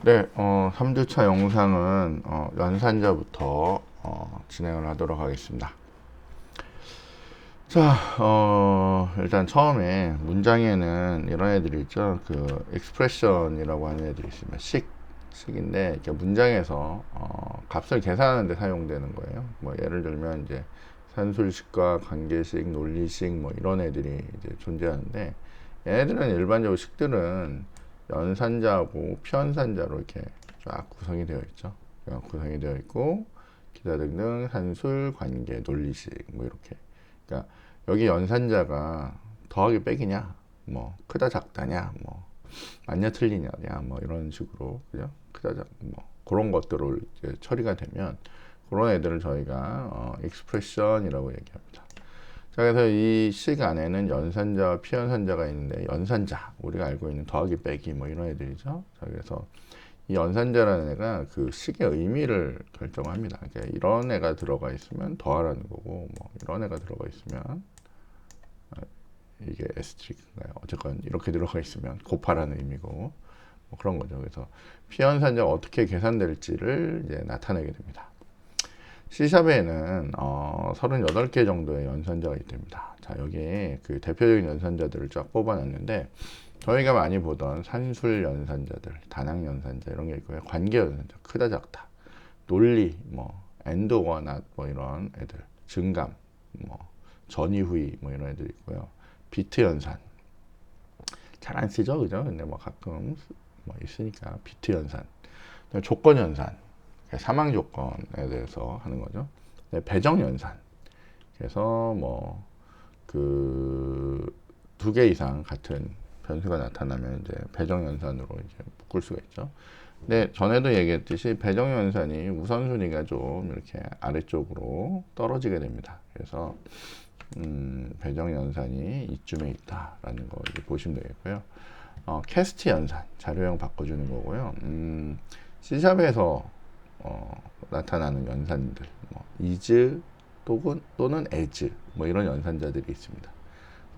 네, 3주차 영상은 연산자부터 진행을 하도록 하겠습니다. 자, 일단 처음에 문장에는 이런 애들이 있죠. 그 expression이라고 하는 애들이 있습니다. 식인데 이렇게 문장에서 값을 계산하는 데 사용되는 거예요. 뭐 예를 들면 이제 산술식과 관계식, 논리식 뭐 이런 애들이 이제 존재하는데, 얘네들은 일반적으로 식들은 연산자하고 피연산자로 이렇게 쫙 구성이 되어 있죠. 구성이 되어 있고 기타 등등 산술, 관계, 논리식 뭐 이렇게. 그러니까 여기 연산자가 더하기 빼기냐, 뭐 크다 작다냐, 뭐 맞냐 틀리냐냐, 뭐 이런 식으로, 그죠? 크다 작 뭐 그런 것들을 이제 처리가 되면 그런 애들을 저희가 익스프레션이라고 얘기합니다. 자, 그래서 이 식 안에는 연산자와 피연산자가 있는데, 연산자 우리가 알고 있는 더하기 빼기 뭐 이런 애들이죠. 자, 그래서 이 연산자라는 애가 그 식의 의미를 결정합니다. 그러니까 이런 애가 들어가 있으면 더하라는 거고, 뭐 이런 애가 들어가 있으면, 이게 에스트릭인가요? 어쨌건 이렇게 들어가 있으면 곱하라는 의미고, 뭐 그런 거죠. 그래서 피연산자가 어떻게 계산될지를 이제 나타내게 됩니다. C샵에는 38개 정도의 연산자가 있답니다. 자, 여기에 그 대표적인 연산자들을 쫙 뽑아놨는데, 저희가 많이 보던 산술 연산자들, 다낭 연산자 이런 게 있고요. 관계 연산자, 크다 작다, 논리, 뭐 and or not 뭐 이런 애들, 증감, 뭐 전이후이 뭐 이런 애들 있고요. 비트 연산 잘 안 쓰죠, 그죠? 근데 뭐 가끔 뭐 있으니까 비트 연산. 조건 연산, 사망 조건에 대해서 하는 거죠. 배정 연산, 그래서 뭐 그 두 개 이상 같은 변수가 나타나면 이제 배정 연산으로 이제 묶을 수가 있죠. 근데 전에도 얘기했듯이 배정 연산이 우선순위가 좀 이렇게 아래쪽으로 떨어지게 됩니다. 그래서 배정 연산이 이쯤에 있다라는 거 이제 보시면 되겠고요. 캐스트 연산, 자료형 바꿔주는 거고요. C샵에서 나타나는 연산들, 뭐 is 또는 as 뭐 이런 연산자들이 있습니다.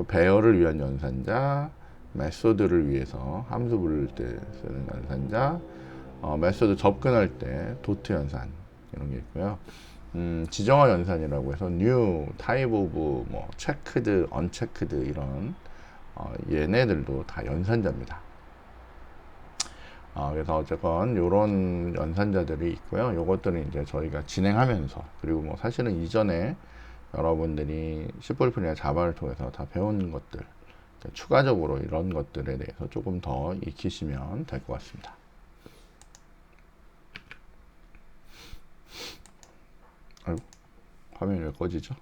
배열을 위한 연산자, 메소드를 위해서 함수 부를 때 쓰는 연산자, 메소드 접근할 때 도트 연산 이런 게 있고요. 지정화 연산이라고 해서 new, type of, 뭐 checked, unchecked 이런 얘네들도 다 연산자입니다. 그래서 어쨌건 이런 연산자들이 있고요. 요것들은 이제 저희가 진행하면서, 그리고 뭐 사실은 이전에 여러분들이 C++이나 자바를 통해서 다 배운 것들, 추가적으로 이런 것들에 대해서 조금 더 익히시면 될 것 같습니다. 아이고, 화면이 왜 꺼지죠?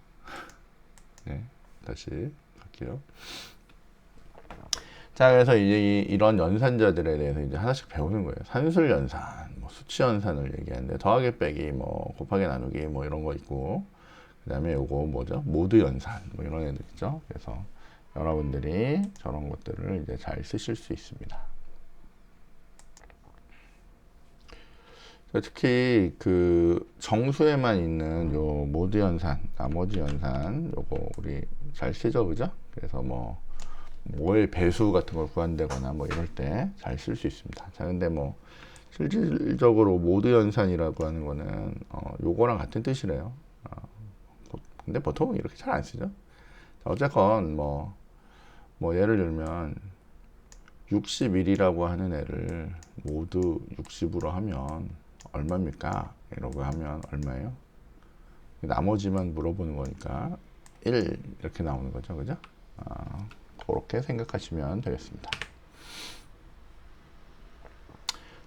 네, 다시 갈게요. 자, 그래서 이제 이런 연산자들에 대해서 이제 하나씩 배우는 거예요. 산술 연산, 뭐 수치 연산을 얘기하는데, 더하기 빼기, 뭐 곱하기 나누기, 뭐 이런 거 있고, 그 다음에 요거 뭐죠? 모드 연산, 뭐 이런 애들 있죠. 그래서 여러분들이 저런 것들을 이제 잘 쓰실 수 있습니다. 특히 그 정수에만 있는 요 모드 연산, 나머지 연산, 요거 우리 잘 쓰죠, 그죠? 그래서 뭐 월 배수 같은 걸 구한다거나 뭐 이럴 때 잘 쓸 수 있습니다. 자, 근데 뭐 실질적으로 모드 연산이라고 하는 거는 요거랑 같은 뜻이래요. 근데 보통 이렇게 잘 안 쓰죠. 자, 어쨌건 뭐 예를 들면 61이라고 하는 애를 모두 60으로 하면 얼마입니까? 이러고 하면 얼마예요? 나머지만 물어보는 거니까 1 이렇게 나오는 거죠, 그죠? 그렇게 생각하시면 되겠습니다.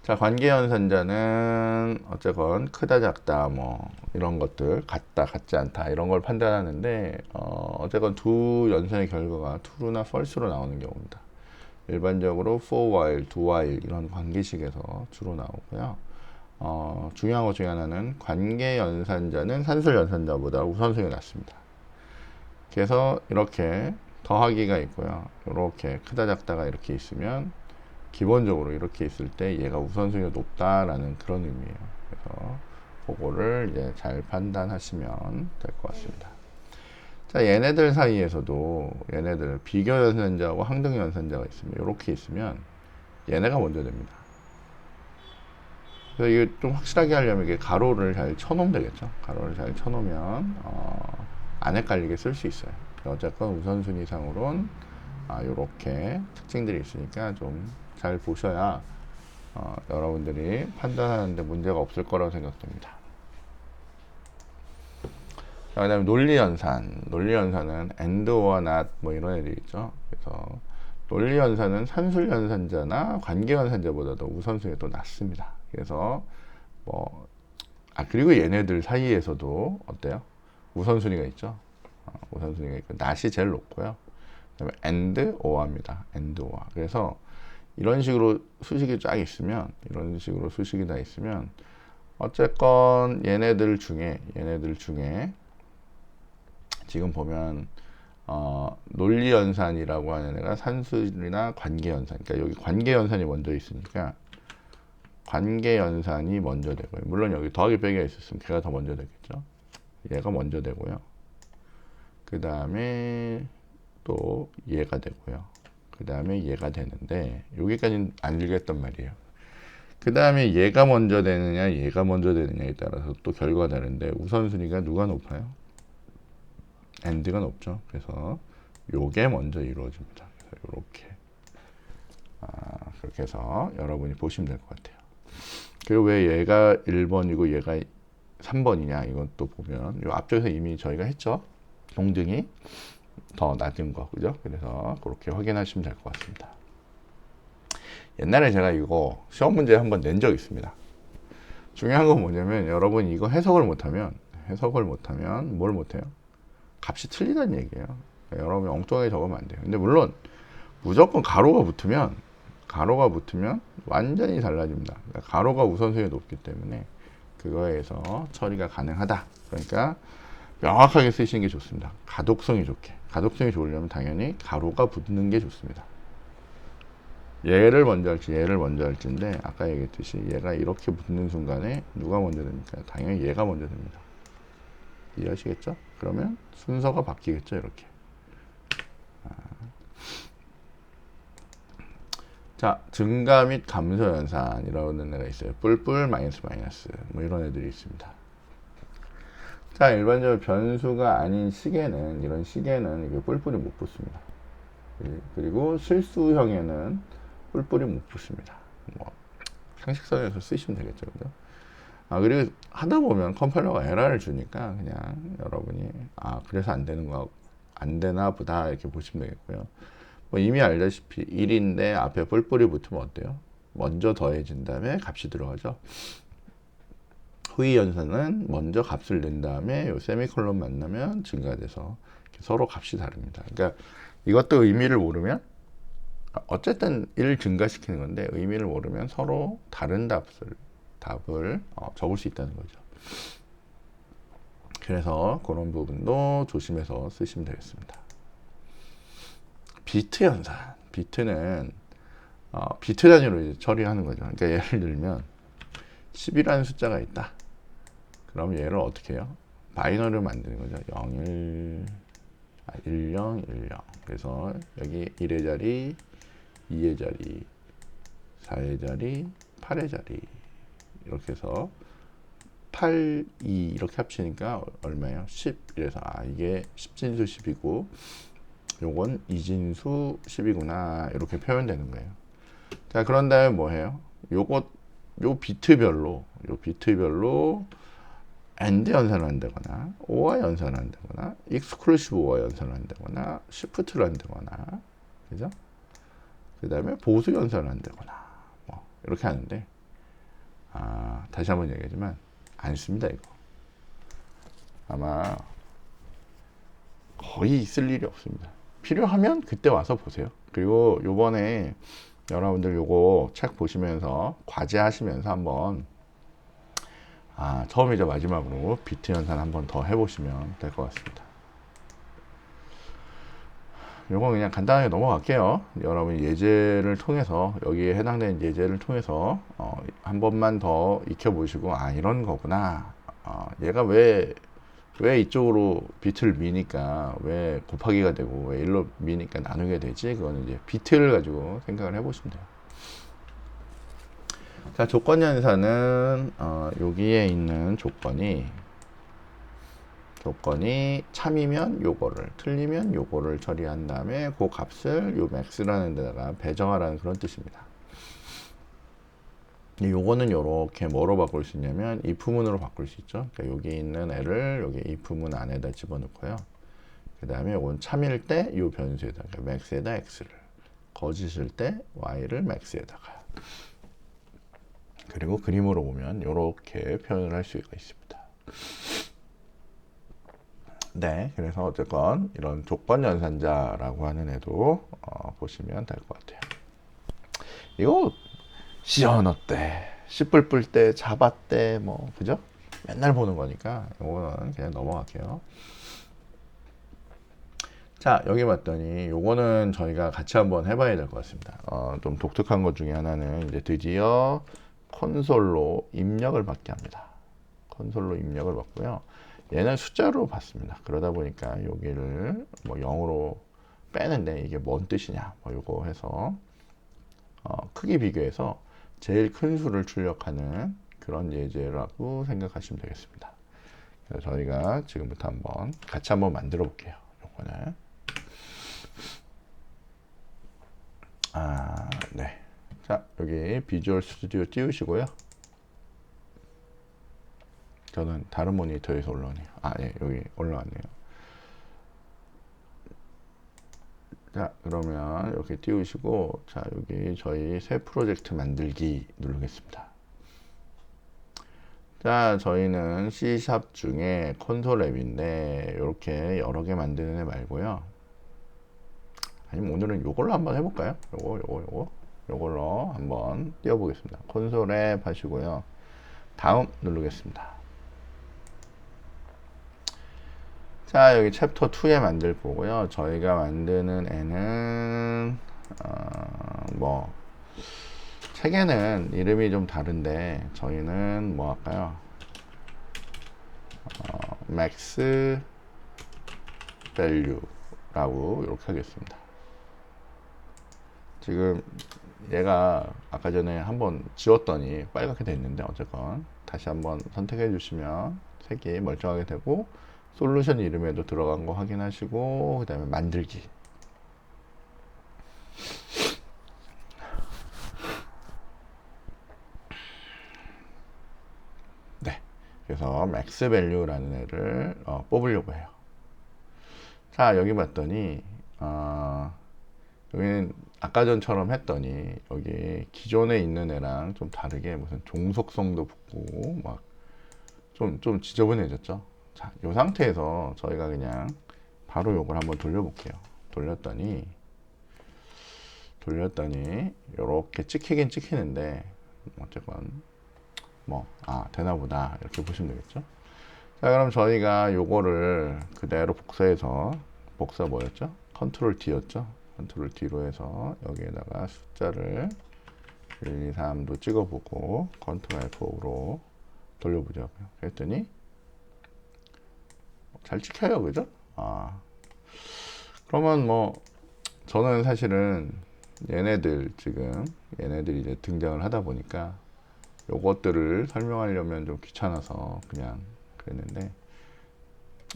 자, 관계연산자는 어쨌건 크다 작다 뭐 이런 것들, 같다 같지 않다 이런 걸 판단하는데, 어쨌건 두 연산의 결과가 true나 false로 나오는 경우입니다. 일반적으로 for while, do while 이런 관계식에서 주로 나오고요. 중요한 것 중에 하나는 관계 연산자는 산술 연산자보다 우선순위가 낮습니다. 그래서 이렇게 더하기가 있고요. 이렇게 크다 작다가 이렇게 있으면 기본적으로 이렇게 있을 때 얘가 우선순위가 높다라는 그런 의미예요. 그래서 그거를 이제 잘 판단하시면 될 것 같습니다. 자, 얘네들 사이에서도 얘네들 비교 연산자하고 항등 연산자가 있으면, 이렇게 있으면 얘네가 먼저 됩니다. 그래서 이게 좀 확실하게 하려면 이게 가로를 잘 쳐놓으면 되겠죠. 가로를 잘 쳐놓으면 안 헷갈리게 쓸 수 있어요. 어쨌건 우선순위상으론 요렇게 특징들이 있으니까 좀 잘 보셔야 여러분들이 판단하는데 문제가 없을 거라고 생각됩니다. 그 다음에 논리연산. 논리연산은 and or not 뭐 이런 애들이 있죠. 그래서 논리연산은 산술연산자나 관계연산자보다도 우선순위가 또 낮습니다. 그래서 뭐 그리고 얘네들 사이에서도 어때요? 우선순위가 있죠. 우선순위가 있고 not이 제일 높고요. 그다음에 and or입니다. and or. 그래서 이런 식으로 수식이 쫙 있으면, 이런 식으로 수식이 다 있으면 어쨌건 얘네들 중에 지금 보면 논리연산이라고 하는 애가 산술이나 관계연산, 그러니까 여기 관계연산이 먼저 있으니까 관계연산이 먼저 되고요. 물론 여기 더하기 빼기가 있었으면 걔가 더 먼저 되겠죠. 얘가 먼저 되고요. 그 다음에 또 얘가 되고요. 그 다음에 얘가 되는데 여기까지는 안 읽겠단 말이에요. 그 다음에 얘가 먼저 되느냐 얘가 먼저 되느냐에 따라서 또 결과가 다른데 우선순위가 누가 높아요? and가 높죠. 그래서 요게 먼저 이루어집니다. 그래서 요렇게 그렇게 해서 여러분이 보시면 될 것 같아요. 그리고 왜 얘가 1번이고 얘가 3번이냐 이것도 보면 요 앞쪽에서 이미 저희가 했죠. 동등이 더 낮은 거, 그죠? 그래서 그렇게 확인하시면 될 것 같습니다. 옛날에 제가 이거 시험 문제 한번 낸 적 있습니다. 중요한 건 뭐냐면 여러분 이거 해석을 못하면 뭘 못해요? 값이 틀리다는 얘기예요. 그러니까 여러분이 엉뚱하게 적으면 안 돼요. 근데 물론 무조건 가로가 붙으면 완전히 달라집니다. 그러니까 가로가 우선순위가 높기 때문에 그거에 의해서 처리가 가능하다. 그러니까 명확하게 쓰시는 게 좋습니다. 가독성이 좋게. 가독성이 좋으려면 당연히 가로가 붙는 게 좋습니다. 얘를 먼저 할지인데 아까 얘기했듯이 얘가 이렇게 붙는 순간에 누가 먼저 됩니까? 당연히 얘가 먼저 됩니다. 이해하시겠죠? 그러면 순서가 바뀌겠죠, 이렇게. 자, 증가 및 감소 연산이라는 애가 있어요. 뿔뿔 마이너스 뭐 이런 애들이 있습니다. 자, 일반적으로 변수가 아닌 시계는 이런 시계는 이게 뿔뿔이 못 붙습니다. 그리고 실수형에는 뿔뿔이 못 붙습니다. 뭐 상식선에서 쓰시면 되겠죠, 그죠? 그리고 하다 보면 컴파일러가 에러를 주니까 그냥 여러분이 그래서 안 되나 보다 이렇게 보시면 되겠고요. 뭐 이미 알다시피 1인데 앞에 뿔뿔이 붙으면 어때요? 먼저 더해진 다음에 값이 들어가죠. 후위 연산은 먼저 값을 낸 다음에 요 세미콜론 만나면 증가돼서 서로 값이 다릅니다. 그러니까 이것도 의미를 모르면 어쨌든 1 증가시키는 건데 의미를 모르면 서로 다른 답을 적을 수 있다는 거죠. 그래서 그런 부분도 조심해서 쓰시면 되겠습니다. 비트 연산. 비트는 비트 단위로 이제 처리하는 거죠. 그러니까 예를 들면 10이라는 숫자가 있다. 그럼 얘를 어떻게 해요? 바이너리로 만드는 거죠. 10, 10. 그래서 여기 1의 자리, 2의 자리, 4의 자리, 8의 자리 이렇게 해서 8, 2 이렇게 합치니까 얼마예요? 10. 이래서 이게 10진수 10이고 요건 2진수 10이구나 이렇게 표현되는 거예요. 자, 그런 다음에 뭐 해요? 요 비트별로 AND 연산을 한다거나 OR 연산을 한다거나 exclusive OR 연산을 한다거나 shift를 한다거나 그죠? 그 다음에 보수 연산을 한다거나 뭐 이렇게 하는데 다시 한번 얘기하지만 안 씁니다. 이거 아마 거의 쓸 일이 없습니다. 필요하면 그때 와서 보세요. 그리고 요번에 여러분들 요거 책 보시면서 과제하시면서 한번 처음이자 마지막으로 비트 연산 한번 더 해보시면 될 것 같습니다. 요거 그냥 간단하게 넘어갈게요. 여러분 예제를 통해서 여기에 해당되는 예제를 통해서 한 번만 더 익혀보시고 이런 거구나. 얘가 왜 이쪽으로 비트를 미니까 왜 곱하기가 되고 왜 1로 미니까 나누게 되지? 그거는 이제 비트를 가지고 생각을 해보시면 돼요. 자, 조건 연산은 여기에 있는 조건이 참이면 요거를, 틀리면 요거를 처리한 다음에 그 값을 요 max라는 데다가 배정하라는 그런 뜻입니다. 요거는 요렇게 뭐로 바꿀 수 있냐면 if문으로 바꿀 수 있죠. 그러니까 여기 있는 애를 여기 if문 안에다 집어넣고요. 그 다음에 요건 참일 때 요 변수에다가 그러니까 max에다 x를, 거짓일 때 y를 max에다가, 그리고 그림으로 보면 요렇게 표현을 할 수가 있습니다. 네, 그래서 어쨌건 이런 조건 연산자라고 하는 애도 보시면 될 것 같아요. 이거 시원어때, 씨뿔뿔 때, 잡았대, 뭐 그죠? 맨날 보는 거니까 이거는 그냥 넘어갈게요. 자, 여기 봤더니 요거는 저희가 같이 한번 해봐야 될 것 같습니다. 좀 독특한 것 중에 하나는 이제 드디어 콘솔로 입력을 받게 합니다. 콘솔로 입력을 받고요. 얘는 숫자로 받습니다. 그러다 보니까 여기를 뭐 0으로 빼는데 이게 뭔 뜻이냐, 뭐 요거 해서 크기 비교해서 제일 큰 수를 출력하는 그런 예제라고 생각하시면 되겠습니다. 그래서 저희가 지금부터 같이 한번 만들어 볼게요. 요거는 네. 자, 여기 비주얼 스튜디오 띄우시고요. 저는 다른 모니터에서 올라오네요. 예, 여기 올라왔네요. 자, 그러면 이렇게 띄우시고, 자, 여기 저희 새 프로젝트 만들기 누르겠습니다. 자, 저희는 C# 중에 콘솔 앱인데, 이렇게 여러 개 만드는 애 말고요. 아니면 오늘은 요걸로 한번 해볼까요? 요걸로 한번 띄워보겠습니다. 콘솔 앱 하시고요. 다음 누르겠습니다. 자, 여기 챕터 2에 만들 거고요. 저희가 만드는 애는 뭐 책에는 이름이 좀 다른데 저희는 뭐 할까요? max value라고 이렇게 하겠습니다. 지금 얘가 아까 전에 한번 지웠더니 빨갛게 됐는데 어쨌건 다시 한번 선택해 주시면 색이 멀쩡하게 되고, 솔루션 이름에도 들어간 거 확인하시고, 그 다음에 만들기. 네. 그래서 max value라는 애를 뽑으려고 해요. 자, 여기 봤더니, 여기는 아까 전처럼 했더니, 여기 기존에 있는 애랑 좀 다르게 무슨 종속성도 붙고, 막, 좀 지저분해졌죠? 자, 이 상태에서 저희가 그냥 바로 요걸 한번 돌려볼게요. 돌렸더니 요렇게 찍히긴 찍히는데 어쨌건 뭐 되나보다 이렇게 보시면 되겠죠. 자, 그럼 저희가 요거를 그대로 복사해서, 복사 뭐였죠? 컨트롤 D였죠. 컨트롤 D로 해서 여기에다가 숫자를 1, 2, 3도 찍어보고 컨트롤 F5로 돌려보자고요. 그랬더니 잘 찍혀요, 그죠? 그러면 뭐 저는 사실은 얘네들이 이제 등장을 하다 보니까 요것들을 설명하려면 좀 귀찮아서 그냥 그랬는데,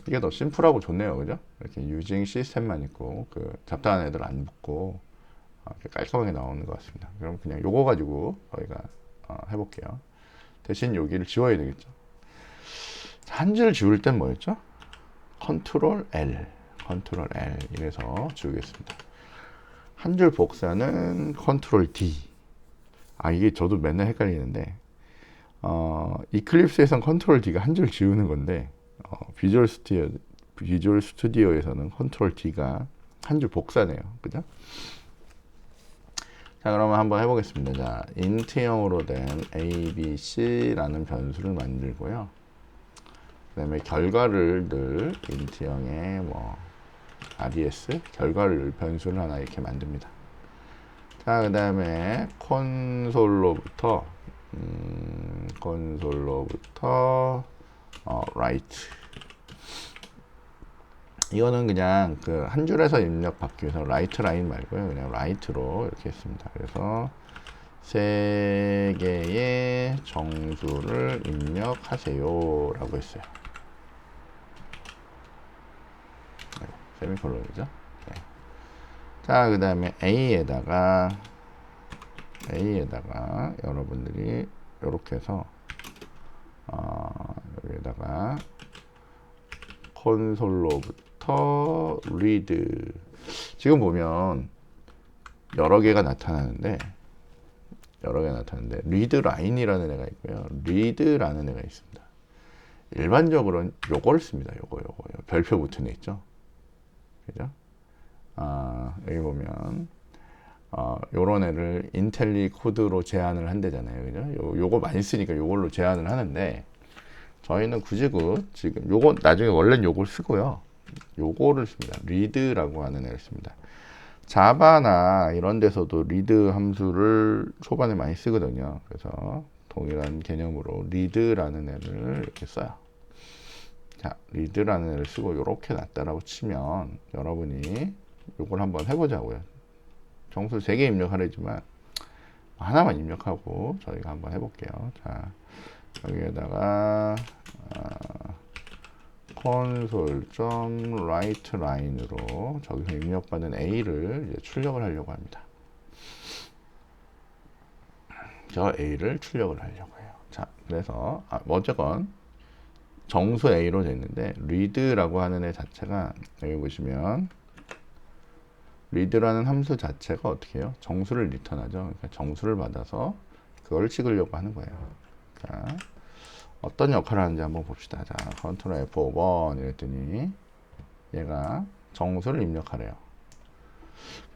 이게 더 심플하고 좋네요, 그죠? 이렇게 유징 시스템만 있고 그 잡다한 애들 안 붙고 이렇게 깔끔하게 나오는 것 같습니다. 그럼 그냥 요거 가지고 저희가 해볼게요. 대신 여기를 지워야 되겠죠. 한 줄 지울 땐 뭐였죠? 컨트롤 L 이래서 지우겠습니다. 한 줄 복사는 컨트롤 D. 이게 저도 맨날 헷갈리는데 이클립스에선 컨트롤 D가 한 줄 지우는 건데 비주얼 스튜디오에서는 컨트롤 D가 한 줄 복사네요, 그죠? 자, 그러면 한번 해보겠습니다. 자, int형으로 된 abc라는 변수를 만들고요. 그 다음에 결과를 늘 int형에 뭐 res 결과를 변수를 하나 이렇게 만듭니다. 자, 그 다음에 콘솔로부터 write. 이거는 그냥 그 한 줄에서 입력 받기 위해서 write 라인 말고요, 그냥 write로 이렇게 했습니다. 그래서 세 개의 정수를 입력하세요 라고 했어요. 세미콜론이죠. 네. 자, 그 다음에 A에다가 여러분들이 이렇게 해서 여기에다가 콘솔로부터 리드, 지금 보면 여러 개가 나타나는데 리드 라인이라는 애가 있고요, 리드라는 애가 있습니다. 일반적으로는 요걸 씁니다. 요거 별표 붙은 애 있죠. 그죠? 여기 보면 요런 애를 인텔리 코드로 제한을 한대잖아요. 그죠? 요거 많이 쓰니까 요걸로 제한을 하는데, 저희는 굳이 지금 요거 나중에 원래는 요걸 쓰고요, 요거를 씁니다. 리드라고 하는 애를 씁니다. 자바나 이런 데서도 리드 함수를 초반에 많이 쓰거든요. 그래서 동일한 개념으로 리드라는 애를 이렇게 써요. 자, 리드라는 애를 쓰고 이렇게 놨다라고 치면 여러분이 요걸 한번 해보자고요. 정수 3개 입력하려지만 하나만 입력하고 저희가 한번 해볼게요. 자, 여기에다가 console.write line으로 저기서 입력받은 A를 이제 출력을 하려고 합니다. 저 A를 출력을 하려고 해요. 자, 그래서 어쨌건 정수 A로 되어 있는데, read라고 하는 애 자체가 여기 보시면 read라는 함수 자체가 어떻게 해요? 정수를 리턴하죠. 그러니까 정수를 받아서 그걸 찍으려고 하는 거예요. 자, 어떤 역할을 하는지 한번 봅시다. 자, 컨트롤 F5번 이랬더니 얘가 정수를 입력하래요.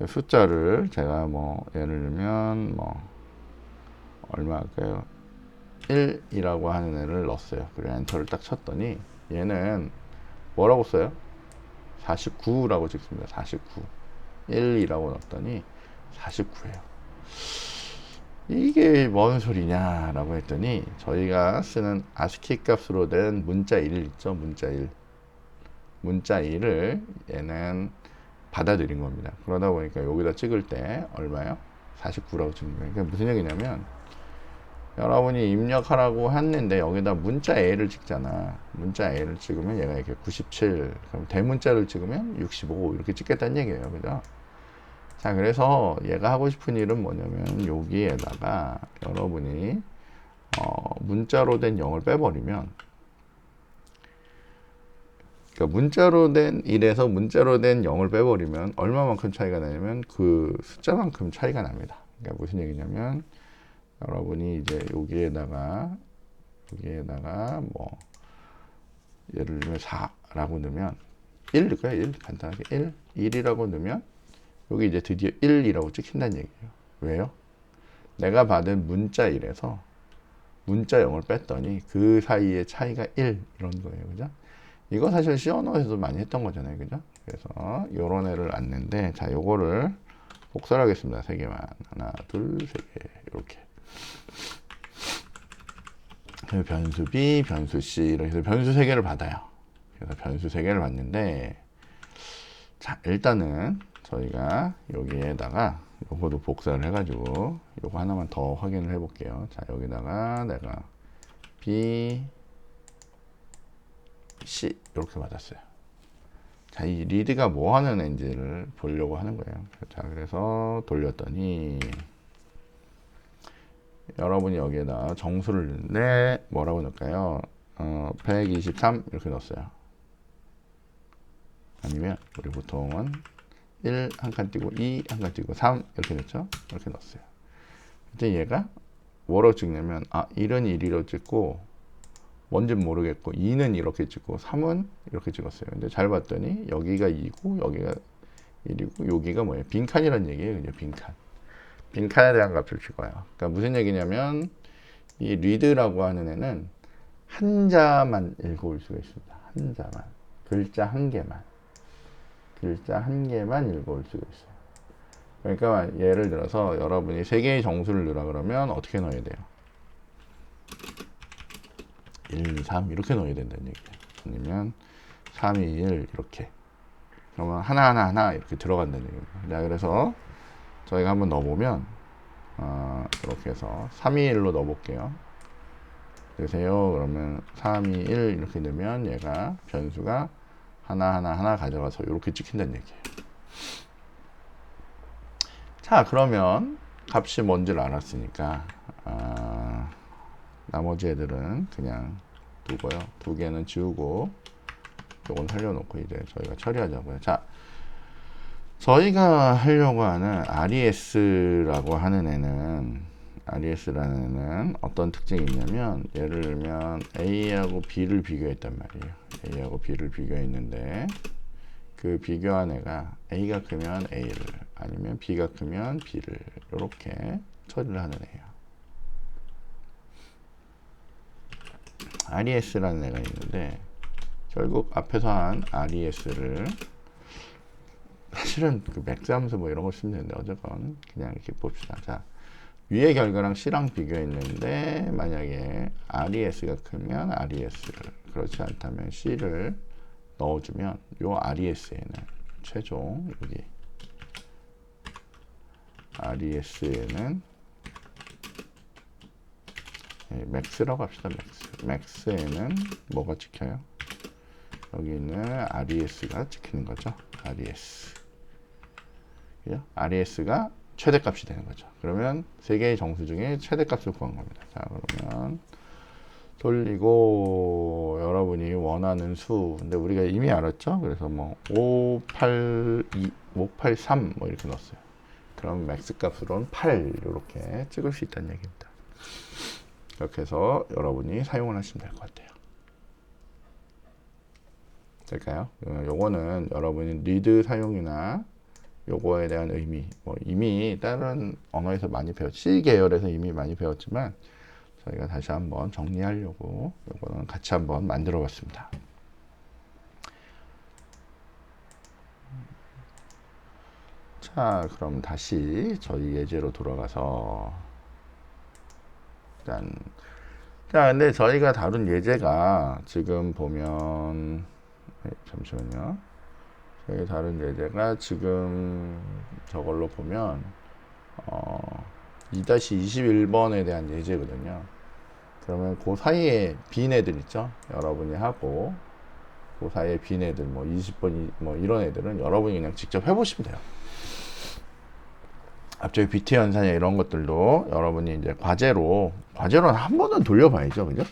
숫자를 제가 예를 들면 얼마 할까요? 1이라고 하는 애를 넣었어요. 그리고 엔터를 딱 쳤더니 얘는 뭐라고 써요? 49라고 찍습니다. 49. 1이라고 넣었더니 49예요. 이게 뭔 소리냐 라고 했더니, 저희가 쓰는 ASCII 값으로 된 문자 1 있죠. 문자 1을 얘는 받아들인 겁니다. 그러다 보니까 여기다 찍을 때 얼마요? 49라고 찍는 거예요. 그러니까 무슨 얘기냐면, 여러분이 입력하라고 했는데 여기다 문자 A를 찍잖아. 문자 A를 찍으면 얘가 이렇게 97, 그럼 대문자를 찍으면 65 이렇게 찍겠다는 얘기예요. 그죠? 자, 그래서 얘가 하고 싶은 일은 뭐냐면, 여기에다가 여러분이 문자로 된 0을 빼버리면, 그러니까 문자로 된 1에서 문자로 된 0을 빼버리면 얼마만큼 차이가 나냐면 그 숫자만큼 차이가 납니다. 그러니까 무슨 얘기냐면, 여러분이 이제 여기에다가 예를 들면 4라고 넣으면 1 넣을까요? 1 간단하게 1이라고 넣으면 여기 이제 드디어 1이라고 찍힌다는 얘기예요. 왜요? 내가 받은 문자 1에서 문자 0을 뺐더니 그 사이의 차이가 1 이런 거예요. 그죠? 이거 사실 C 언어에서도 많이 했던 거잖아요. 그죠? 그래서 요런 애를 놨는데, 자, 요거를 복사를 하겠습니다. 3개만. 하나, 둘, 3개. 이렇게. 변수 B, 변수 C 이렇게 해서 변수 3개를 받아요. 그래서 변수 3개를 받는데, 자, 일단은 저희가 여기에다가 요거도 복사를 해가지고 요거 하나만 더 확인을 해볼게요. 자, 여기다가 내가 B, C 이렇게 받았어요. 자, 이 리드가 뭐 하는 앤지를 보려고 하는 거예요. 자, 그래서 돌렸더니 여러분이 여기에다 정수를 넣는데 뭐라고 넣을까요? 123 이렇게 넣었어요. 아니면 우리 보통은 1 한 칸 띄고 2 한 칸 띄고 3 이렇게 넣죠. 이렇게 넣었어요. 근데 얘가 뭐라고 찍냐면 1은 1이라고 찍고, 뭔지는 모르겠고 2는 이렇게 찍고 3은 이렇게 찍었어요. 근데 잘 봤더니 여기가 2고 여기가 1이고 여기가 뭐예요? 빈칸이라는 얘기예요. 그죠? 빈칸에 대한 값을 찍어요. 그러니까 무슨 얘기냐면, 이 리드라고 하는 애는 한자만 읽어올 수가 있습니다. 한자만. 글자 한 개만 읽어올 수가 있어요. 그러니까 예를 들어서 여러분이 3개의 정수를 넣으라 그러면 어떻게 넣어야 돼요? 1, 2, 3 이렇게 넣어야 된다는 얘기예요. 아니면 3, 2, 1 이렇게. 그러면 하나 이렇게 들어간다는 얘기예요. 자, 그래서 저희가 한번 넣어보면 이렇게 해서 321로 넣어볼게요. 되세요. 그러면 321 이렇게 넣으면 얘가 변수가 하나 가져가서 이렇게 찍힌다는 얘기예요. 자, 그러면 값이 뭔지를 알았으니까 나머지 애들은 그냥 두고요. 두 개는 지우고 요건 살려놓고 이제 저희가 처리하자고요. 자, 저희가 하려고 하는 RES라고 하는 애는 RES라는 애는 어떤 특징이 있냐면, 예를 들면 A하고 B를 비교했단 말이에요. A하고 B를 비교했는데 그 비교한 애가 A가 크면 A를, 아니면 B가 크면 B를 이렇게 처리를 하는 애예요. RES라는 애가 있는데, 결국 앞에서 한 RES를 사실은 그 맥스 함수 뭐 이런 거 쓰면 되는데, 어쨌건 그냥 이렇게 봅시다. 자, 위의 결과랑 C랑 비교했는데 만약에 RES가 크면 RES를, 그렇지 않다면 C를 넣어주면 요 RES에는 최종 여기 RES에는 맥스라고 합시다. 맥스에는 뭐가 찍혀요? 여기 있는 RES가 찍히는 거죠. RES. RES가 최대값이 되는 거죠. 그러면 세 개의 정수 중에 최대값을 구한 겁니다. 자, 그러면 돌리고 여러분이 원하는 수, 근데 우리가 이미 알았죠? 그래서 뭐 582, 583 뭐 이렇게 넣었어요. 그럼 맥스 값으로는 8 이렇게 찍을 수 있다는 얘기입니다. 이렇게 해서 여러분이 사용을 하시면 될 것 같아요. 될까요? 요거는 여러분이 리드 사용이나 요거에 대한 의미, 뭐 이미 다른 언어에서 많이 C 계열에서 이미 많이 배웠지만 저희가 다시 한번 정리하려고 요거는 같이 한번 만들어 봤습니다. 자, 그럼 다시 저희 예제로 돌아가서 일단, 자, 근데 저희가 다룬 예제가 지금 보면 잠시만요. 저희 다른 예제가 지금 저걸로 보면 2-21번에 대한 예제거든요. 그러면 그 사이에 빈 애들 있죠? 여러분이 하고 그 사이에 빈 애들 뭐 20번 뭐 이런 애들은 여러분이 그냥 직접 해보시면 돼요. 앞쪽에 비트 연산이나 이런 것들도 여러분이 이제 과제로는 한 번은 돌려봐야죠, 그죠?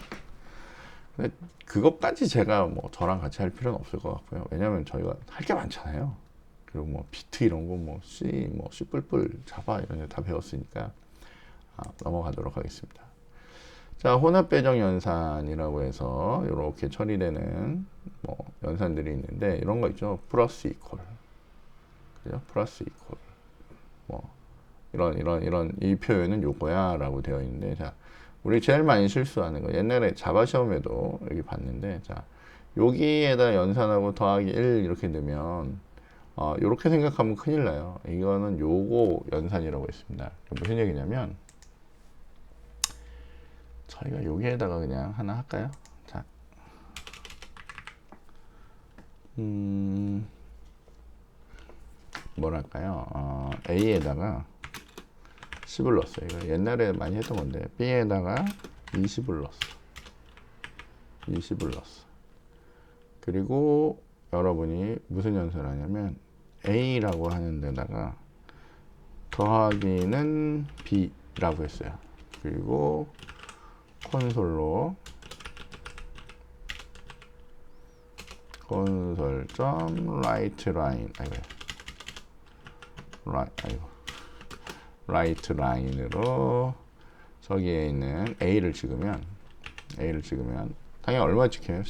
근데 그것까지 제가 뭐 저랑 같이 할 필요는 없을 것 같고요. 왜냐면 저희가 할 게 많잖아요. 그리고 뭐 비트 이런 거 뭐 C 뿔뿔 자바 이런 거 다 배웠으니까 넘어가도록 하겠습니다. 자, 혼합 배정 연산이라고 해서 이렇게 처리되는 뭐 연산들이 있는데, 이런 거 있죠. 플러스 이퀄, 그죠? 플러스 이퀄, 뭐 이런 이 표현은 요거야라고 되어 있는데, 자, 우리 제일 많이 실수하는 거, 옛날에 자바 시험에도 여기 봤는데, 자, 여기에다 연산하고 더하기 1 이렇게 넣으면 이렇게 생각하면 큰일 나요. 이거는 요거 연산이라고 했습니다. 무슨 얘기냐면, 저희가 여기에다가 그냥 하나 할까요? 자, 뭐랄까요? A에다가 10을 넣었어요. 이거 옛날에 많이 했던 건데, B에다가 20을 넣었어. 20을 넣었어. 그리고 여러분이 무슨 연산을 하냐면, A라고 하는 데다가 더하기는 B라고 했어요. 그리고 콘솔로 콘솔.writeLine write line으로 저기에 있는 A를 찍으면 당연히 얼마 찍혀요?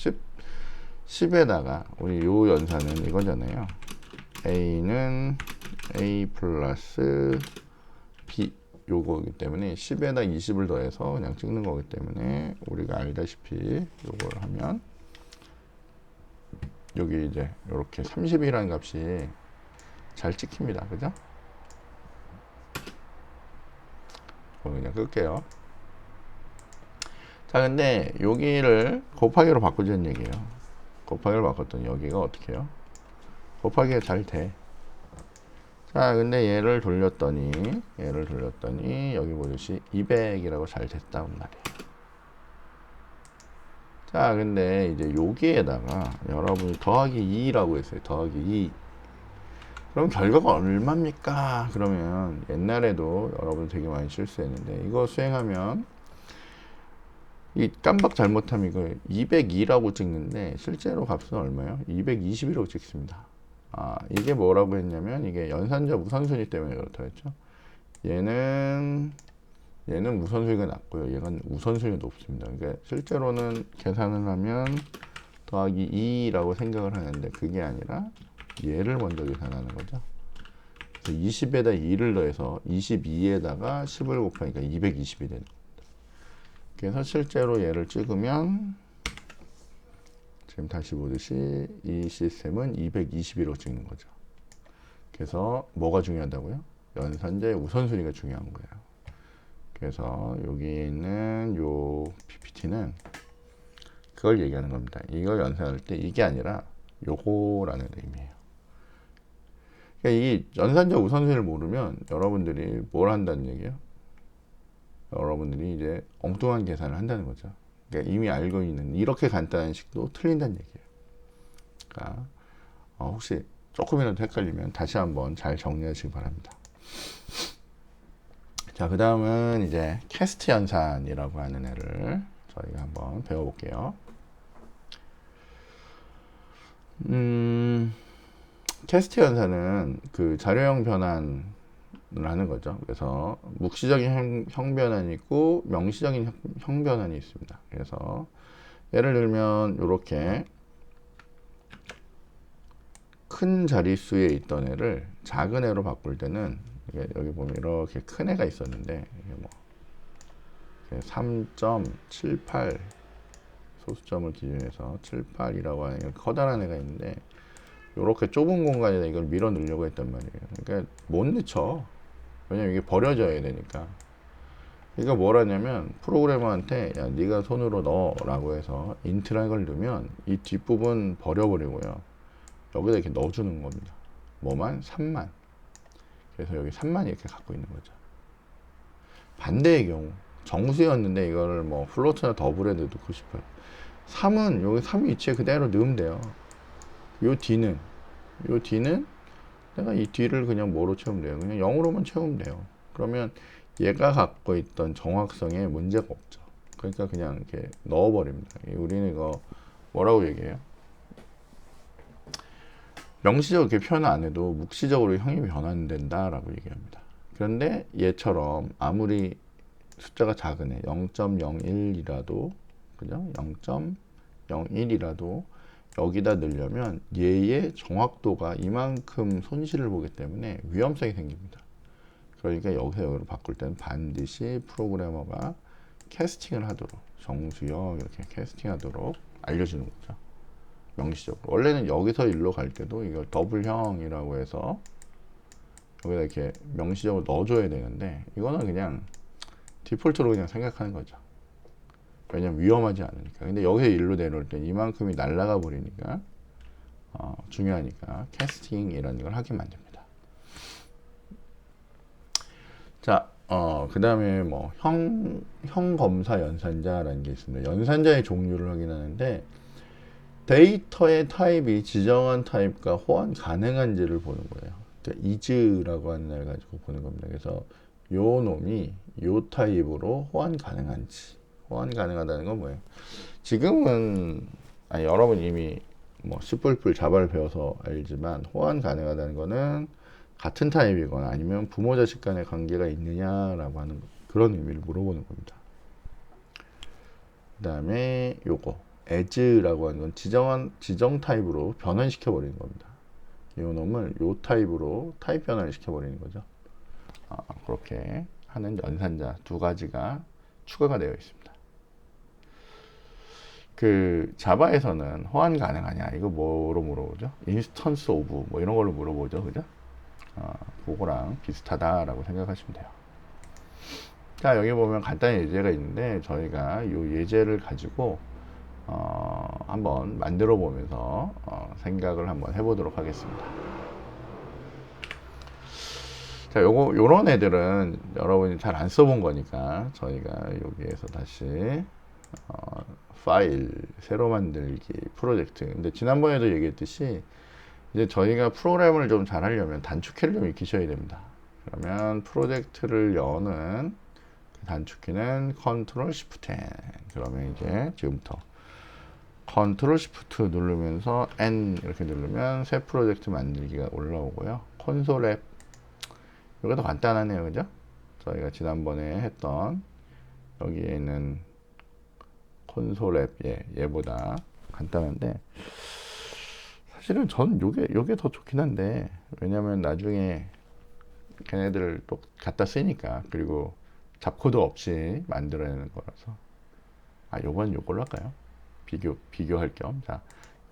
10에다가 우리 요 연산은 이거잖아요. A는 A 플러스 B 요거기 때문에 10에다 20을 더해서 그냥 찍는 거기 때문에, 우리가 알다시피 요걸 하면 여기 이제 이렇게 30이라는 값이 잘 찍힙니다. 그죠? 그냥 끌게요. 자, 근데 여기를 곱하기로 바꾸자는 얘기예요. 곱하기로 바꿨더니 여기가 어떻게 해요? 곱하기가 잘 돼. 자, 근데 얘를 돌렸더니 여기 보듯이 200이라고 잘 됐단 말이에요. 자, 근데 이제 여기에다가 여러분이 더하기 2라고 했어요. 더하기 2. 그럼 결과가 얼마입니까? 그러면 옛날에도 여러분 되게 많이 실수했는데 이거 수행하면 이 깜박 잘못하면 이거 202라고 찍는데 실제로 값은 얼마예요? 221이라고 찍습니다. 이게 뭐라고 했냐면 이게 연산자 우선순위 때문에 그렇다 했죠. 얘는 우선순위가 낮고요. 얘는 우선순위가 높습니다. 그러니까 실제로는 계산을 하면 더하기 2라고 생각을 하는데 그게 아니라 얘를 먼저 계산하는 거죠. 그래서 20에다 2를 더해서 22에다가 10을 곱하니까 220이 되는 겁니다. 그래서 실제로 얘를 찍으면 지금 다시 보듯이 이 시스템은 221로 찍는 거죠. 그래서 뭐가 중요하다고요? 연산자의 우선순위가 중요한 거예요. 그래서 여기 있는 요 PPT는 그걸 얘기하는 겁니다. 이걸 연산할 때 이게 아니라 요거라는 의미예요. 그러니까 이 연산자 우선순위를 모르면 여러분들이 뭘 한다는 얘기예요? 여러분들이 이제 엉뚱한 계산을 한다는 거죠. 그러니까 이미 알고 있는 이렇게 간단한 식도 틀린다는 얘기예요. 그러니까 혹시 조금이라도 헷갈리면 다시 한번 잘 정리하시기 바랍니다. 자, 그 다음은 이제 캐스트 연산이라고 하는 애를 저희가 한번 배워볼게요. 캐스트 연산은 그 자료형 변환을 하는 거죠. 그래서 묵시적인 형변환이 있고 명시적인 형변환이 있습니다. 그래서 예를 들면 이렇게 큰 자릿수에 있던 애를 작은 애로 바꿀 때는 여기 보면 이렇게 큰 애가 있었는데 이게 뭐 3.78 소수점을 기준해서 78이라고 하는 커다란 애가 있는데 이렇게 좁은 공간에다 이걸 밀어 넣으려고 했단 말이에요. 그러니까 못 넣죠. 왜냐면 이게 버려져야 되니까. 그러니까 뭘 하냐면 프로그래머한테 야 네가 손으로 넣어라고 해서 인트라는 걸 넣으면 이 뒷부분 버려버리고요. 여기다 이렇게 넣어주는 겁니다. 뭐만? 3만. 그래서 여기 3만 이렇게 갖고 있는 거죠. 반대의 경우 정수였는데 이거를 뭐 플로트나 더블에 넣고 싶어요. 3은 여기 3 위치에 그대로 넣으면 돼요. 요 뒤는 내가 이 뒤를 그냥 뭐로 채우면 돼요? 그냥 0으로만 채우면 돼요. 그러면 얘가 갖고 있던 정확성에 문제가 없죠. 그러니까 그냥 이렇게 넣어버립니다. 우리는 이거 뭐라고 얘기해요? 명시적으로 이렇게 표현 안 해도 묵시적으로 형이 변환된다라고 얘기합니다. 그런데 얘처럼 아무리 숫자가 작은 애 0.01이라도 그죠? 0.01이라도 여기다 넣으려면 얘의 정확도가 이만큼 손실을 보기 때문에 위험성이 생깁니다. 그러니까 여기로 바꿀 때는 반드시 프로그래머가 캐스팅을 하도록 정수역 이렇게 캐스팅하도록 알려주는 거죠. 명시적으로. 원래는 여기서 일로 갈 때도 이걸 더블형이라고 해서 여기다 이렇게 명시적으로 넣어줘야 되는데 이거는 그냥 디폴트로 그냥 생각하는 거죠. 왜냐면 위험하지 않으니까. 근데 여기서 일로 내려올 때 이만큼이 날아가 버리니까 중요하니까 캐스팅이라는 걸 하게 만듭니다. 자, 그 다음에 뭐 형 검사 연산자라는 게 있습니다. 연산자의 종류를 확인하는데 데이터의 타입이 지정한 타입과 호환 가능한지를 보는 거예요. 그러니까 is라고 하는 걸 가지고 보는 겁니다. 그래서 요 놈이 요 타입으로 호환 가능한지. 호환 가능하다는 건 뭐예요? 지금은 여러분 이미 뭐 C++ 자바를 배워서 알지만 호환 가능하다는 거는 같은 타입이거나 아니면 부모 자식 간의 관계가 있느냐라고 하는 그런 의미를 물어보는 겁니다. 그 다음에 요거 as라고 하는 건 지정 타입으로 변환시켜 버리는 겁니다. 이 놈을 요 타입으로 타입 변환을 시켜 버리는 거죠. 그렇게 하는 연산자 두 가지가 추가가 되어 있습니다. 그 자바에서는 호환 가능하냐 이거 뭐로 물어보죠? 인스턴스 오브 뭐 이런 걸로 물어보죠, 그죠? 그거랑 비슷하다라고 생각하시면 돼요. 자, 여기 보면 간단한 예제가 있는데 저희가 이 예제를 가지고 한번 만들어 보면서 생각을 한번 해보도록 하겠습니다. 자, 요런 애들은 여러분이 잘 안 써본 거니까 저희가 여기에서 다시 어, 파일 새로 만들기 프로젝트. 근데 지난번에도 얘기했듯이 이제 저희가 프로그램을 좀 잘 하려면 단축키를 좀 익히셔야 됩니다. 그러면 프로젝트를 여는 그 단축키는 컨트롤 시프트 N. 그러면 이제 지금부터 컨트롤 시프트 누르면서 N 이렇게 누르면 새 프로젝트 만들기가 올라오고요. 콘솔 앱 이거 더 간단하네요, 그죠? 저희가 지난번에 했던 여기에 있는 콘솔 앱 얘보다 간단한데 사실은 전 요게 더 좋긴 한데 왜냐면 나중에 걔네들을 또 갖다 쓰니까 그리고 잡코드 없이 만들어내는 거라서 요번 요걸로 할까요? 비교할 겸. 자,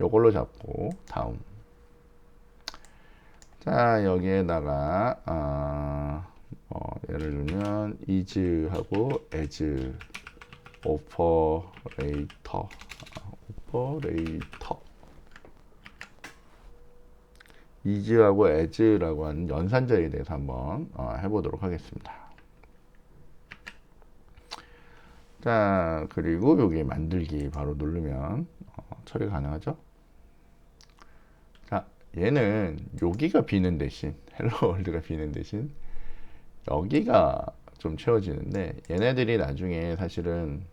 요걸로 잡고 다음. 자, 여기에다가 예를 들면 is하고 as 오퍼레이터 is하고 as라고 하는 연산자에 대해서 한번 해보도록 하겠습니다. 자, 그리고 여기 만들기 바로 누르면 처리 가능하죠. 자, 얘는 여기가 비는 대신 헬로 월드가 비는 대신 여기가 좀 채워지는데 얘네들이 나중에 사실은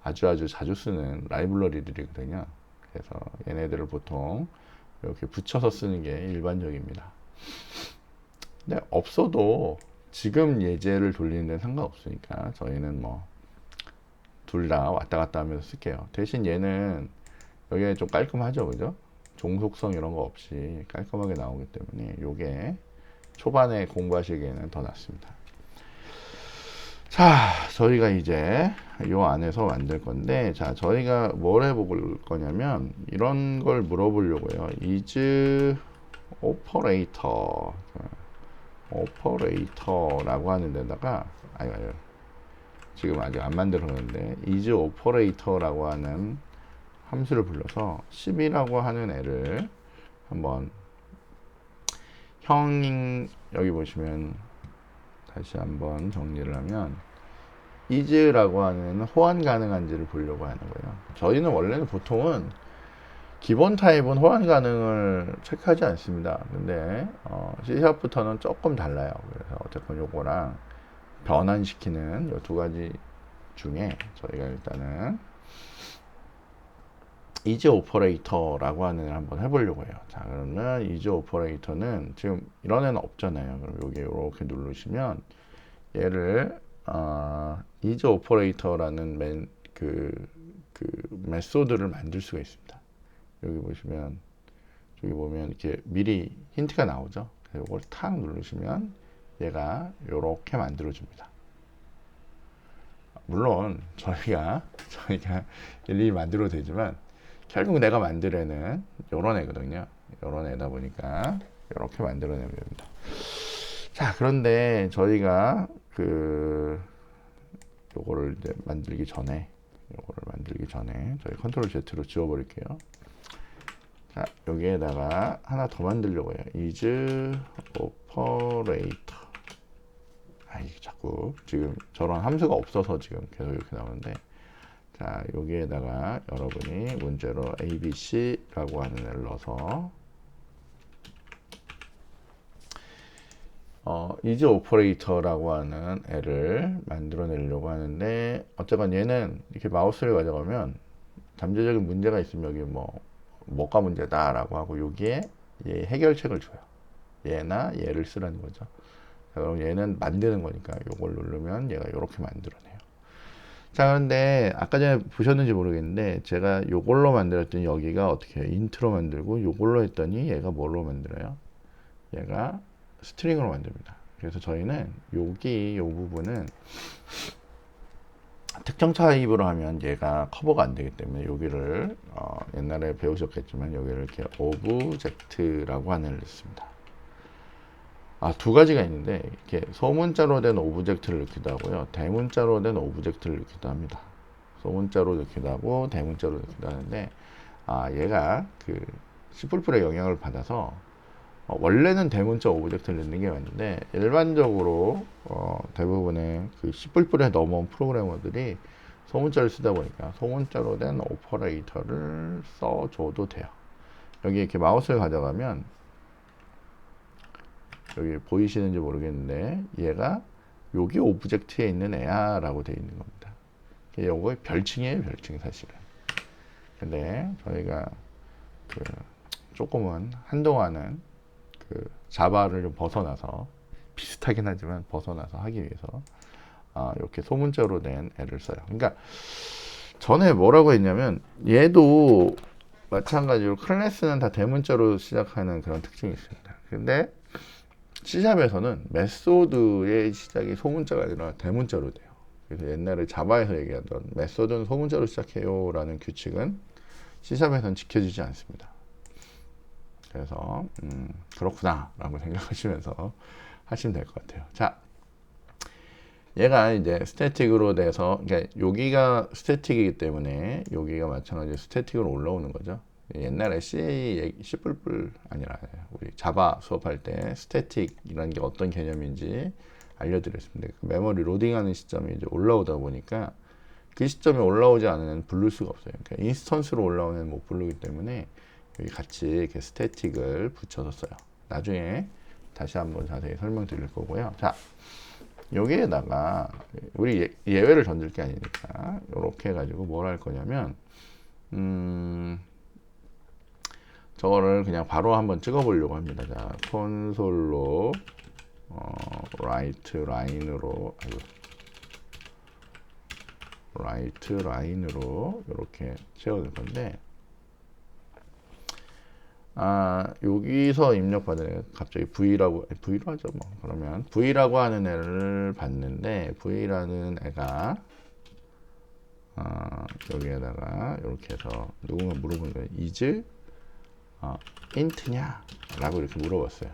아주 자주 쓰는 라이브러리들이거든요. 그래서 얘네들을 보통 이렇게 붙여서 쓰는 게 일반적입니다. 근데 없어도 지금 예제를 돌리는 데는 상관없으니까 저희는 뭐 둘 다 왔다 갔다 하면서 쓸게요. 대신 얘는 여기에 좀 깔끔하죠, 그죠? 종속성 이런 거 없이 깔끔하게 나오기 때문에 요게 초반에 공부하시기에는 더 낫습니다. 자, 저희가 이제 요 안에서 만들 건데, 자, 저희가 뭘 해볼 거냐면 이런 걸 물어보려고요. is operator라고 하는 데다가 아유 지금 아직 안 만들었는데 is operator라고 하는 함수를 불러서 10이라고 하는 애를 한번 여기 보시면 다시 한번 정리를 하면 is라고 하는 호환 가능한지를 보려고 하는 거예요. 저희는 원래는 보통은 기본 타입은 호환 가능을 체크하지 않습니다. 근데 C#부터는 조금 달라요. 그래서 어쨌건 요거랑 변환시키는 이 두 가지 중에 저희가 일단은 is operator라고 하는 애를 한번 해보려고 해요. 자, 그러면 is operator는 지금 이런 애는 없잖아요. 그럼 여기 이렇게 누르시면 얘를 is operator라는 메소드를 만들 수가 있습니다. 여기 보시면 저기 보면 이렇게 미리 힌트가 나오죠. 그래서 이걸 탁 누르시면 얘가 이렇게 만들어 줍니다. 물론 저희가 일일이 만들어도 되지만 결국 내가 만들 애는 이런 애거든요. 이런 애다 보니까 이렇게 만들어내면 됩니다. 자, 그런데 저희가 요거를 이제 만들기 전에 저희 컨트롤 Z로 지워버릴게요. 자, 여기에다가 하나 더 만들려고 해요. is operator. 이게 자꾸 지금 저런 함수가 없어서 지금 계속 이렇게 나오는데, 자, 여기에다가 여러분이 문제로 abc라고 하는 애를 넣어서 is operator라고 하는 애를 만들어내려고 하는데, 어쨌건 얘는 이렇게 마우스를 가져가면 잠재적인 문제가 있으면 여기 뭐가 문제다라고 하고 여기에 얘 해결책을 줘요. 얘나 얘를 쓰라는 거죠. 자, 그럼 얘는 만드는 거니까 요걸 누르면 얘가 이렇게 만들어내요. 자, 그런데 아까 전에 보셨는지 모르겠는데 제가 요걸로 만들었더니 여기가 어떻게 해요? 인트로 만들고 요걸로 했더니 얘가 뭘로 만들어요? 얘가 스트링으로 만듭니다. 그래서 저희는 여기 요 부분은 특정 타입으로 하면 얘가 커버가 안 되기 때문에 여기를 옛날에 배우셨겠지만 여기를 이렇게 오브젝트라고 하는 애를 넣습니다. 두 가지가 있는데 이렇게 소문자로 된 오브젝트를 넣기도 하고요. 대문자로 된 오브젝트를 넣기도 합니다. 소문자로 넣기도 하고 대문자로 넣기도 하는데 얘가 C++의 영향을 받아서 원래는 대문자 오브젝트를 넣는 게 맞는데 일반적으로 대부분의 그 C++에 넘어온 프로그래머들이 소문자를 쓰다 보니까 소문자로 된 오퍼레이터를 써줘도 돼요. 여기 이렇게 마우스를 가져가면 여기 보이시는지 모르겠는데 얘가 여기 오브젝트에 있는 애야 라고 되어 있는 겁니다. 이거 별칭이에요, 별칭 사실은. 근데 저희가 그 조금은 한동안은 그 자바를 좀 벗어나서 비슷하긴 하지만 벗어나서 하기 위해서 이렇게 소문자로 된 애를 써요. 그러니까 전에 뭐라고 했냐면 얘도 마찬가지로 클래스는 다 대문자로 시작하는 그런 특징이 있습니다. 근데 C샵에서는 메소드의 시작이 소문자가 아니라 대문자로 돼요. 그래서 옛날에 자바에서 얘기하던 메소드는 소문자로 시작해요 라는 규칙은 C샵에서는 지켜지지 않습니다. 그래서 그렇구나 라고 생각하시면서 하시면 될 것 같아요. 자, 얘가 이제 스태틱으로 돼서, 그러니까 여기가 스태틱이기 때문에 여기가 마찬가지로 스태틱으로 올라오는 거죠. 옛날에 C++ 아니라 우리 자바 수업할 때 스태틱이라는 게 어떤 개념인지 알려드렸습니다. 그 메모리 로딩하는 시점이 이제 올라오다 보니까 그 시점에 올라오지 않은 애는 부를 수가 없어요. 그러니까 인스턴스로 올라오는 애는 못 부르기 때문에 여기 같이 이렇게 스태틱을 붙여서 써요. 나중에 다시 한번 자세히 설명드릴 거고요. 자, 여기에다가 우리 예외를 던질 게 아니니까 이렇게 해가지고 뭘 할 거냐면 저거를 그냥 바로 한번 찍어 보려고 합니다. 자, 콘솔로 라이트 라인으로 이렇게 채워줄 건데 여기서 입력받은 갑자기 V라고 하죠 뭐. 그러면 V라고 하는 애를 봤는데 V라는 애가 여기에다가 이렇게 해서 누군가 물어보는 거예요. is int냐? 라고 이렇게 물어봤어요.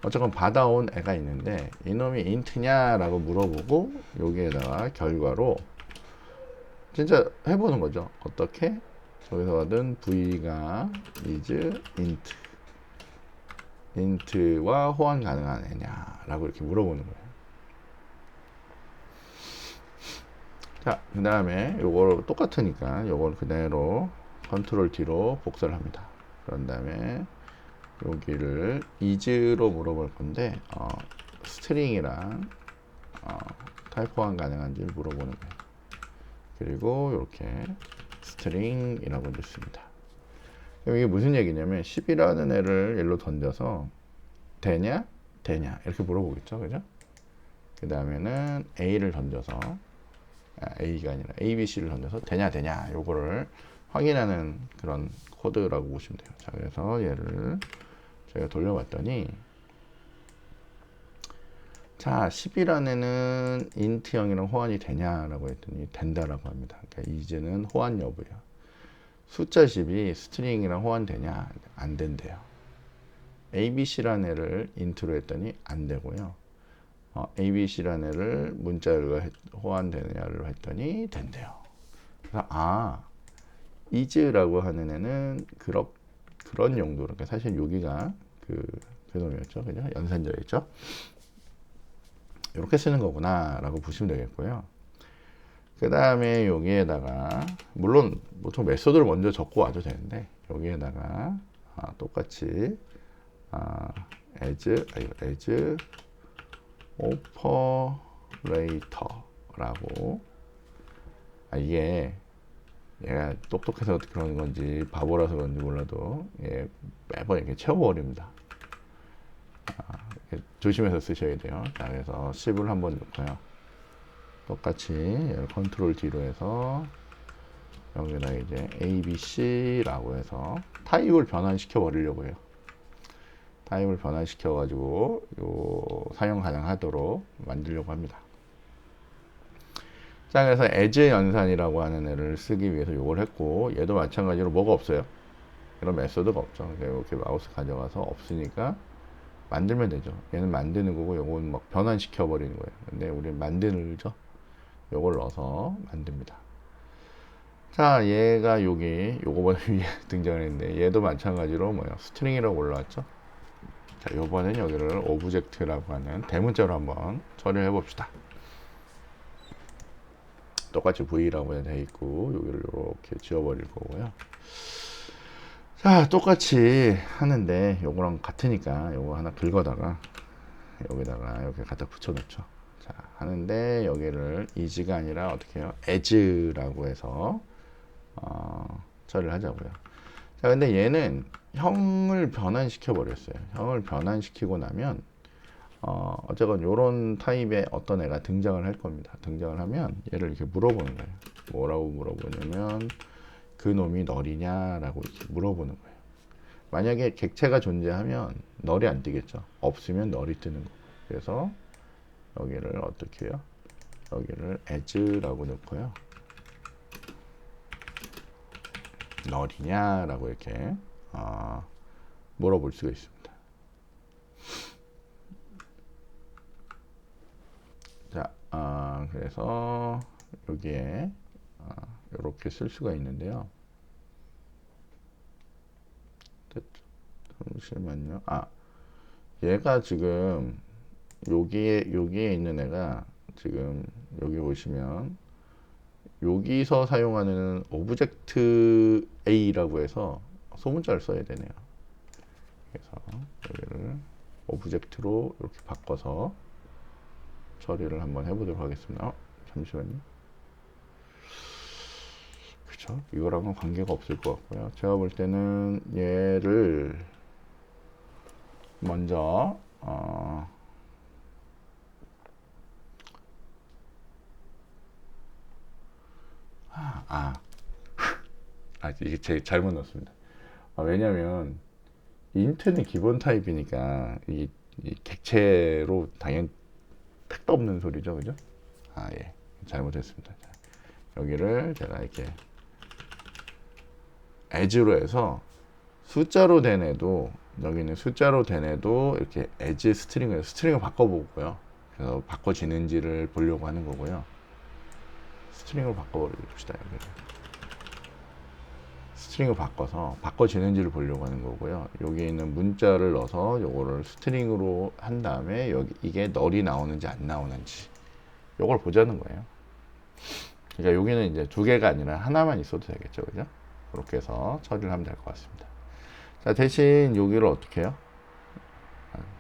어쨌건 받아온 애가 있는데 이놈이 int냐? 라고 물어보고 여기에다가 결과로 진짜 해보는 거죠. 어떻게? 저기서 받은 V가 is int와 호환 가능한 애냐? 라고 이렇게 물어보는 거예요. 자, 그 다음에 요걸 똑같으니까 요걸 그대로 컨트롤 D로 복사를 합니다. 그런 다음에 여기를 is로 물어볼 건데 스트링이랑 타입 호환 가능한지 물어보는 거예요. 그리고 이렇게 스트링이라고 넣습니다. 그럼 이게 무슨 얘기냐면 10이라는 애를 얘로 던져서 되냐? 이렇게 물어보겠죠. 그죠? 그 다음에는 A를 던져서 A가 아니라 ABC를 던져서 되냐 요거를 확인하는 그런 코드라고 보시면 돼요. 자, 그래서 얘를 제가 돌려봤더니 자, 10이라는 애는 int형이랑 호환이 되냐라고 했더니 된다라고 합니다. 그러니까 이제는 호환 여부예요. 숫자 10이 스트링이랑 호환되냐? 안 된대요. ABC라는 애를 int로 했더니 안 되고요. ABC라는 애를 문자로 호환되느냐를 했더니 된대요. 그래서 is라고 하는 애는 그런 용도로, 그러니까 사실 여기가 그 놈이었죠, 그죠? 연산자였죠. 이렇게 쓰는 거구나 라고 보시면 되겠고요. 그 다음에 여기에다가 물론 보통 메소드를 먼저 적고 와도 되는데 여기에다가 똑같이 as operator라고 이게 얘가 똑똑해서 그런 건지 바보라서 그런지 몰라도 매번 이렇게 채워버립니다. 조심해서 쓰셔야 돼요. 자, 그래서 10을 한번 넣고요. 똑같이 얘를 컨트롤 D로 해서 여기다 이제 ABC라고 해서 타입을 변환시켜 버리려고 해요. 타입을 변환시켜 가지고 사용 가능하도록 만들려고 합니다. 자, 그래서 as 연산이라고 하는 애를 쓰기 위해서 이걸 했고, 얘도 마찬가지로 뭐가 없어요. 이런 메소드가 없죠. 이렇게 마우스 가져가서 없으니까 만들면 되죠. 얘는 만드는 거고 요건 막 변환시켜 버리는 거예요. 근데 우리 만들죠. 요걸 넣어서 만듭니다. 자, 얘가 요거보다 위에 등장을 했는데 얘도 마찬가지로 뭐야 스트링이라고 올라왔죠. 자, 요번엔 여기를 오브젝트라고 하는 대문자로 한번 처리를 해봅시다. 똑같이 V라고 되어 있고 여기를 이렇게 지워버릴 거고요. 자, 똑같이 하는데 요거랑 같으니까 요거 하나 긁어다가 여기다가 이렇게 갖다 붙여 놓죠. 자, 하는데 여기를 is가 아니라 어떻게 해요? as라고 해서 처리를 하자고요. 자, 근데 얘는 형을 변환시켜 버렸어요. 형을 변환시키고 나면 어쨌건 요런 타입의 어떤 애가 등장을 할 겁니다. 등장을 하면 얘를 이렇게 물어보는 거예요. 뭐라고 물어보냐면 그 놈이 널이냐라고 이렇게 물어보는 거예요. 만약에 객체가 존재하면 널이 안 뜨겠죠. 없으면 널이 뜨는 거고. 그래서 여기를 어떻게 해요? 여기를 as라고 넣고요. 널이냐라고 이렇게 물어볼 수가 있습니다. 자, 그래서 여기에 이렇게 쓸 수가 있는데요. 잠시만요. 얘가 지금 여기에 있는 애가 지금 여기 보시면 여기서 사용하는 오브젝트 A라고 해서 소문자를 써야 되네요. 그래서 여기를 오브젝트로 이렇게 바꿔서 처리를 한번 해보도록 하겠습니다. 잠시만요. 그쵸? 이거랑은 관계가 없을 것 같고요. 제가 볼 때는 얘를 먼저 이게 제 잘못 넣었습니다. 왜냐면 인트는 기본 타입이니까 이 객체로 당연 택도 없는 소리죠, 그죠? 예, 잘못했습니다. 자, 여기를 제가 이렇게 as로 해서 숫자로 된 애도 여기는 숫자로 된 애도 이렇게 as 스트링을 바꿔보고요. 그래서 바꿔지는지를 보려고 하는 거고요. 스트링으로 바꿔봅시다. 여기를 스트링을 바꿔서 바꿔지는지를 보려고 하는 거고요. 여기에 있는 문자를 넣어서 요거를 스트링으로 한 다음에 여기 이게 널이 나오는지 안 나오는지 요걸 보자는 거예요. 그러니까 여기는 이제 두 개가 아니라 하나만 있어도 되겠죠, 그죠? 그렇게 해서 처리를 하면 될 것 같습니다. 자, 대신 여기를 어떻게 해요?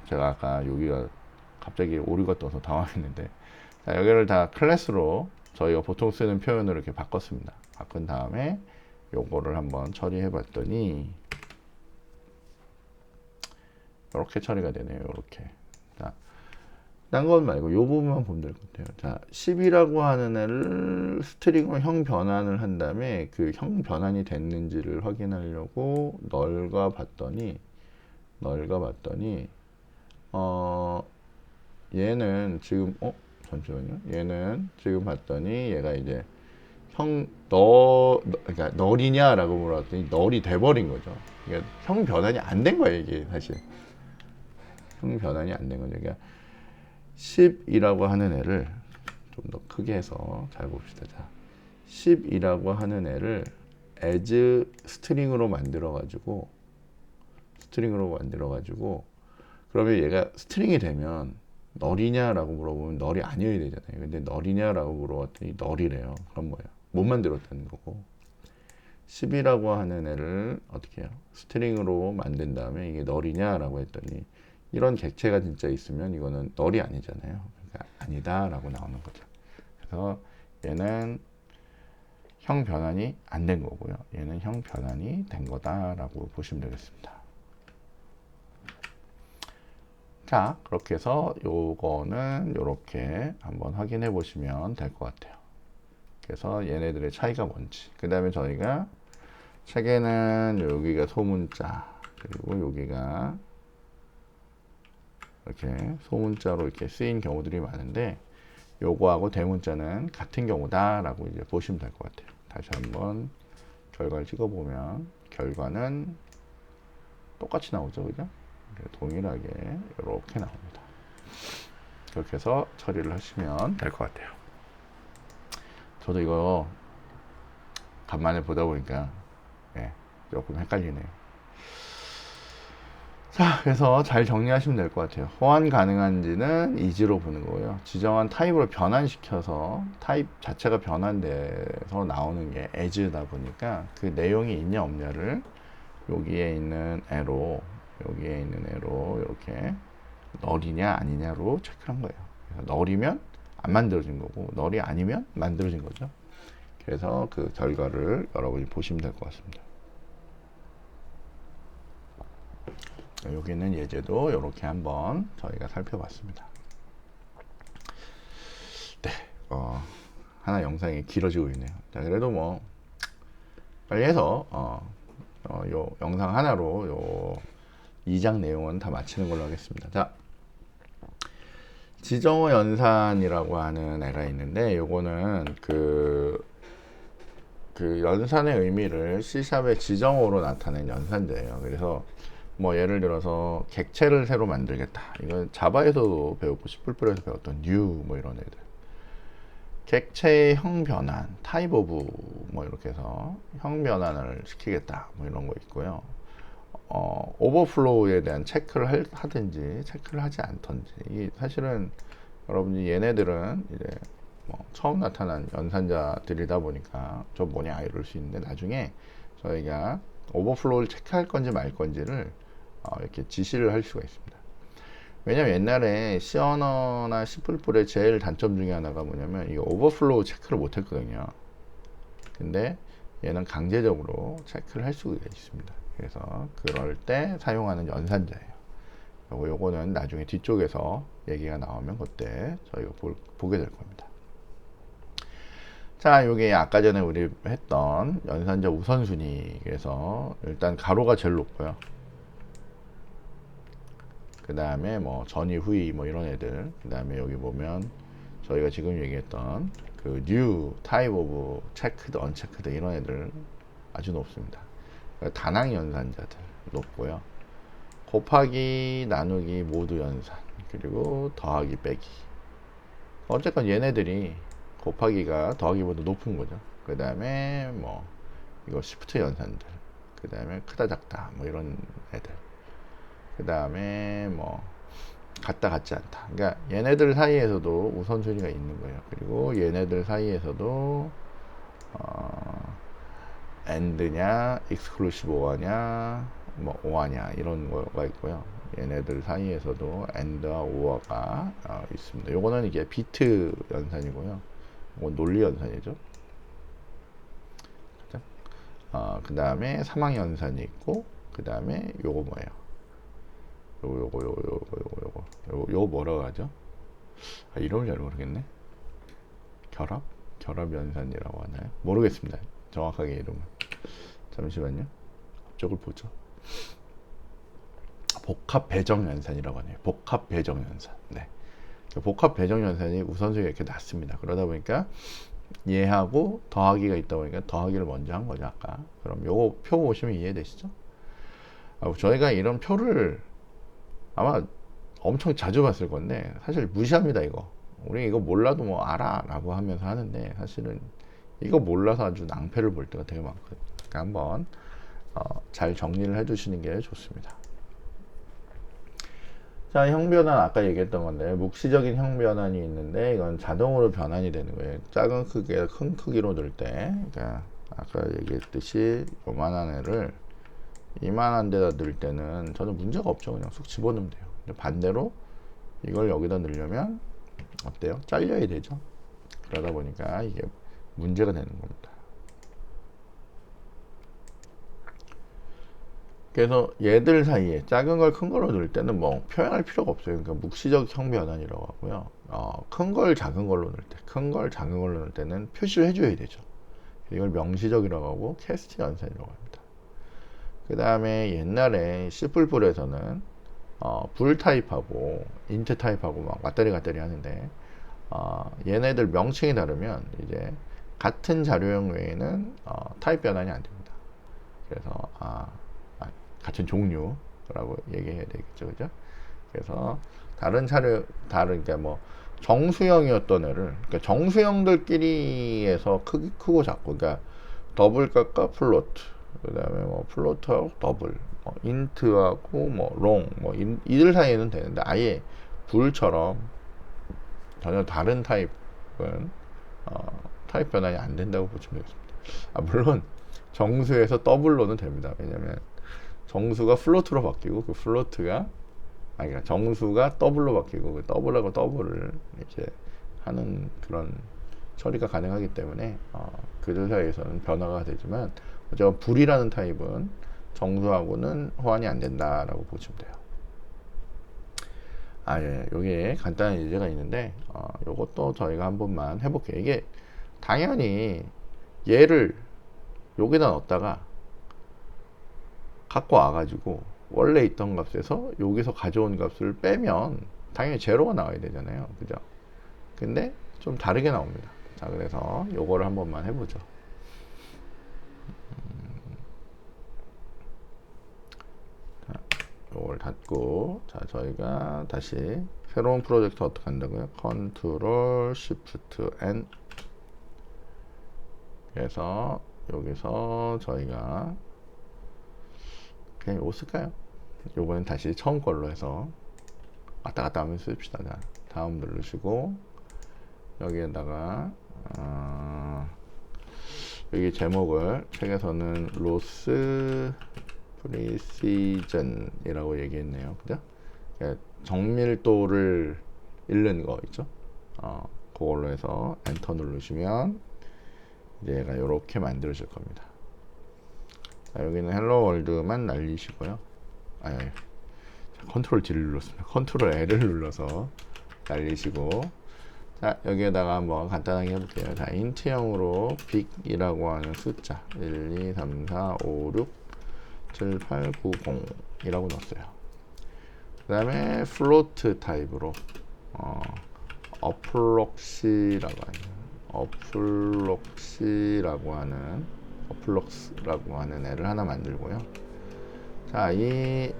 제가 아까 여기가 갑자기 오류가 떠서 당황했는데, 자, 여기를 다 클래스로 저희가 보통 쓰는 표현으로 이렇게 바꿨습니다. 바꾼 다음에 요거를 한번 처리해 봤더니 이렇게 처리가 되네요. 이렇게. 자, 딴 건 말고 요 부분만 보면 될 것 같아요. 자, 10이라고 하는 애를 스트링으로 형 변환을 한 다음에 그 형 변환이 됐는지를 확인하려고 널과 봤더니 얘는 지금 잠시만요. 얘는 지금 봤더니 얘가 이제 그러니까 널이냐라고 물어봤더니 널이 돼버린 거죠. 그러니까 형 변환이 안 된 거예요, 이게 사실. 형 변환이 안 된 거죠. 그러니까 10이라고 하는 애를 좀 더 크게 해서 잘 봅시다. 자, 10이라고 하는 애를 as 스트링으로 만들어 가지고 그러면 얘가 스트링이 되면 널이냐라고 물어보면 널이 아니어야 되잖아요. 근데 널이냐라고 물어봤더니 널이래요. 그럼 뭐예요? 못 만들었다는 거고. 10이라고 하는 애를 어떻게 해요? 스트링으로 만든 다음에 이게 널이냐라고 했더니 이런 객체가 진짜 있으면 이거는 널이 아니잖아요. 그러니까 아니다라고 나오는 거죠. 그래서 얘는 형 변환이 안 된 거고요. 얘는 형 변환이 된 거다라고 보시면 되겠습니다. 자, 그렇게 해서 요거는 요렇게 한번 확인해 보시면 될 것 같아요. 그래서 얘네들의 차이가 뭔지. 그 다음에 저희가 책에는 여기가 소문자, 그리고 여기가 이렇게 소문자로 이렇게 쓰인 경우들이 많은데 요거하고 대문자는 같은 경우다라고 이제 보시면 될 것 같아요. 다시 한번 결과를 찍어보면 결과는 똑같이 나오죠, 그죠? 동일하게 이렇게 나옵니다. 그렇게 해서 처리를 하시면 될 것 같아요. 저도 이거 간만에 보다 보니까 예, 조금 헷갈리네요. 자, 그래서 잘 정리하시면 될 것 같아요. 호환 가능한지는 이지로 보는 거고요. 지정한 타입으로 변환시켜서 타입 자체가 변환돼서 나오는 게 as다 보니까 그 내용이 있냐 없냐를 여기에 있는 애로 이렇게 널이냐 아니냐로 체크한 거예요. 그래서 널이면 안 만들어진 거고 널이 아니면 만들어진 거죠. 그래서 그 결과를 여러분이 보시면 될 것 같습니다. 여기는 예제도 이렇게 한번 저희가 살펴봤습니다. 네, 하나 영상이 길어지고 있네요. 자, 그래도 뭐 빨리 해서 요 영상 하나로 요 2장 내용은 다 마치는 걸로 하겠습니다. 자, 지정어 연산이라고 하는 애가 있는데 요거는 그 연산의 의미를 C샵의 지정어로 나타낸 연산자예요. 그래서 뭐 예를 들어서 객체를 새로 만들겠다. 이건 자바에서도 배웠고 C++에서 배웠던 new 뭐 이런 애들. 객체의 형 변환, 타입 오브 뭐 이렇게 해서 형 변환을 시키겠다. 뭐 이런 거 있고요. 오버플로우에 대한 체크를 하든지 체크를 하지 않던지. 이게 사실은 여러분이 얘네들은 이제 뭐 처음 나타난 연산자들이다 보니까 저 뭐냐 이럴 수 있는데 나중에 저희가 오버플로우를 체크할 건지 말 건지를 이렇게 지시를 할 수가 있습니다. 왜냐면 옛날에 C 언어나 C++의 제일 단점 중에 하나가 뭐냐면 이 오버플로우 체크를 못 했거든요. 근데 얘는 강제적으로 체크를 할 수가 있습니다. 그래서 그럴 때 사용하는 연산자예요. 요거는 나중에 뒤쪽에서 얘기가 나오면 그때 저희가 보게 될 겁니다. 자, 요게 아까 전에 우리 했던 연산자 우선순위. 그래서 일단 가로가 제일 높고요. 그 다음에 뭐 전위 후위 뭐 이런 애들. 그 다음에 여기 보면 저희가 지금 얘기했던 그 new, type of, checked, unchecked 이런 애들 아주 높습니다. 다낭 연산자들 높고요. 곱하기, 나누기 모두 연산, 그리고 더하기, 빼기. 어쨌건 얘네들이 곱하기가 더하기보다 높은 거죠. 그 다음에 뭐 이거 시프트 연산들, 그 다음에 크다 작다 뭐 이런 애들, 그 다음에 뭐 같다 같지 않다. 그러니까 얘네들 사이에서도 우선순위가 있는 거예요. 그리고 얘네들 사이에서도 AND냐, exclusive OR냐, 뭐 OR냐 이런 거가 있고요. 얘네들 사이에서도 AND와 OR가 있습니다. 요거는 이게 비트 연산이고요. 이건 논리 연산이죠. 그 다음에 사망 연산이 있고, 그 다음에 요거 뭐예요? 요거 뭐라고 하죠? 이름을 잘 모르겠네. 결합 연산이라고 하나요? 모르겠습니다. 정확하게 이름은. 잠시만요. 앞쪽을 보죠. 복합 배정 연산이라고 하네요. 복합 배정 연산. 네. 복합 배정 연산이 우선순위가 이렇게 낮습니다. 그러다 보니까 얘하고 더하기가 있다 보니까 더하기를 먼저 한 거죠, 아까. 그럼 요거 표 보시면 이해되시죠? 저희가 이런 표를 아마 엄청 자주 봤을 건데 사실 무시합니다. 이거 우리 이거 몰라도 뭐 알아 라고 하면서 하는데 사실은 이거 몰라서 아주 낭패를 볼 때가 되게 많거든요. 그러니까 한번 잘 정리를 해 두시는 게 좋습니다. 자, 형변환 아까 얘기했던 건데 묵시적인 형변환이 있는데 이건 자동으로 변환이 되는 거예요. 작은 크기가 큰 크기로 넣을 때, 그러니까 아까 얘기했듯이 요만한 애를 이만한 데다 넣을 때는 저는 문제가 없죠. 그냥 쑥 집어넣으면 돼요. 근데 반대로 이걸 여기다 넣으려면 어때요? 잘려야 되죠. 그러다 보니까 이게 문제가 되는 겁니다. 그래서 얘들 사이에 작은 걸 큰 걸로 넣을 때는 뭐 표현할 필요가 없어요. 그러니까 묵시적 형변환이라고 하고요. 큰 걸 작은 걸로 넣을 때, 큰 걸 작은 걸로 넣을 때는 표시를 해줘야 되죠. 이걸 명시적이라고 하고 캐스트 연산이라고 합니다. 그 다음에 옛날에 C++에서는 불 타입하고 인트 타입하고 막 왔다리 갔다리 하는데 얘네들 명칭이 다르면 이제 같은 자료형 외에는 타입 변환이 안 됩니다. 그래서 같은 종류라고 얘기해야 되겠죠, 그죠? 그래서 그러니까 뭐 정수형이었던 애를, 그러니까 정수형들끼리에서 크고 작고, 그러니까 더블 값과 플로트, 그 다음에 뭐 플로트하고 더블, 뭐 인트하고 뭐 롱, 뭐 이들 사이에는 되는데 아예 불처럼 전혀 다른 타입은 타입 변환이 안 된다고 보시면 되겠습니다. 물론 정수에서 더블로는 됩니다. 왜냐면 정수가 플로트로 바뀌고 그 플로트가 그러니까 정수가 더블로 바뀌고 그 더블하고 더블을 이제 하는 그런 처리가 가능하기 때문에 그들 사이에서는 변화가 되지만 어쨌든 불이라는 타입은 정수하고는 호환이 안 된다라고 보시면 돼요. 예, 요게 간단한 예제가 있는데 요것도 저희가 한 번만 해볼게요. 이게 당연히 얘를 여기다 넣었다가 갖고 와가지고 원래 있던 값에서 여기서 가져온 값을 빼면 당연히 제로가 나와야 되잖아요. 그죠? 근데 좀 다르게 나옵니다. 자, 그래서 요거를 한 번만 해보죠. 자, 요걸 닫고, 자, 저희가 다시 새로운 프로젝트 어떻게 한다고요? 컨트롤 시프트 N. 그래서 여기서 저희가 그냥 요거 쓸까요? 요번엔 다시 처음 걸로 해서 왔다 갔다 하면서 씁시다. 자, 다음 누르시고 여기에다가 여기 제목을 책에서는 로스 프리시전이라고 얘기했네요. 그죠? 정밀도를 잃는 거 있죠? 그걸로 해서 엔터 누르시면 이제 얘가 이렇게 만들어질 겁니다. 자, 여기는 헬로 월드만 날리시고요. 컨트롤 D를 눌렀습니다. 컨트롤 L을 눌러서 날리시고, 자, 여기에다가 한번 간단하게 해볼게요. 자, 인트형으로 빅이라고 하는 숫자 1, 2, 3, 4, 5, 6, 7, 8, 9, 0이라고 넣었어요. 그 다음에 플로트 타입으로 어플록스라고 하는 애를 하나 만들고요. 자, 이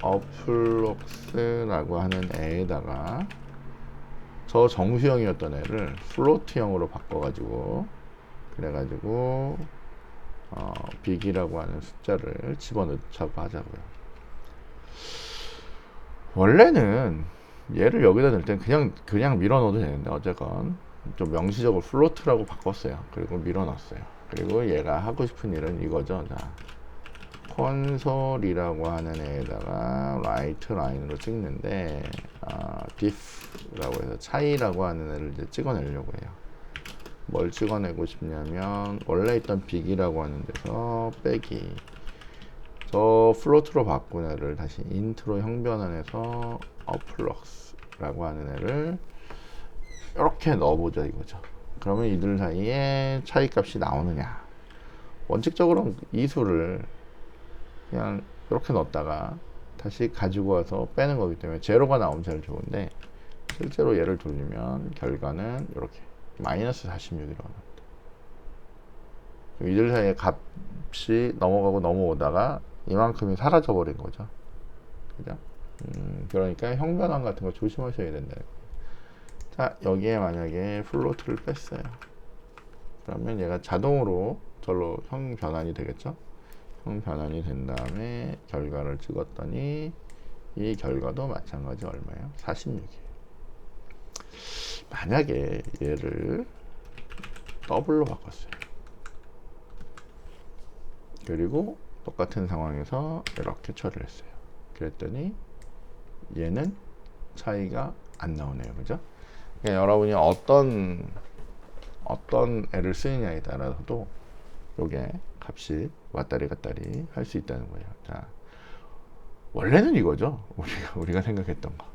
어플록스라고 하는 애에다가 저 정수형이었던 애를 플로트형으로 바꿔가지고 그래가지고 빅이라고 하는 숫자를 집어넣자고 하자고요. 원래는 얘를 여기다 넣을 땐 그냥 밀어 넣어도 되는데 어쨌건 좀 명시적으로 플로트라고 바꿨어요. 그리고 밀어 넣었어요. 그리고 얘가 하고 싶은 일은 이거죠. 자, 콘솔이라고 하는 애에다가 라이트 라인으로 찍는데 diff라고 해서 차이라고 하는 애를 이제 찍어내려고 해요. 뭘 찍어내고 싶냐면 원래 있던 빅이라고 하는 데서 빼기, 저 플로트로 바꾼 애를 다시 인트로 형변환해서 어플럭스라고 하는 애를 이렇게 넣어보자 이거죠. 그러면 이들 사이에 차이 값이 나오느냐? 원칙적으로는 이 수를 그냥 이렇게 넣었다가 다시 가지고 와서 빼는 거기 때문에 제로가 나오면 제일 좋은데 실제로 얘를 돌리면 결과는 이렇게 마이너스 46이라고 나옵니다. 이들 사이에 값이 넘어가고 넘어오다가 이만큼이 사라져 버린 거죠. 그죠? 그러니까 형변환 같은 거 조심하셔야 된다. 자, 여기에 만약에 플로트를 뺐어요. 그러면 얘가 자동으로 절로 형 변환이 되겠죠? 형 변환이 된 다음에 결과를 찍었더니 이 결과도 마찬가지 얼마예요? 46이에요. 만약에 얘를 더블로 바꿨어요. 그리고 똑같은 상황에서 이렇게 처리를 했어요. 그랬더니 얘는 차이가 안 나오네요. 그죠? 그러니까 여러분이 어떤 애를 쓰느냐에 따라서도 요게 값이 왔다리 갔다리 할 수 있다는 거예요. 자, 원래는 이거죠. 우리가 생각했던 거.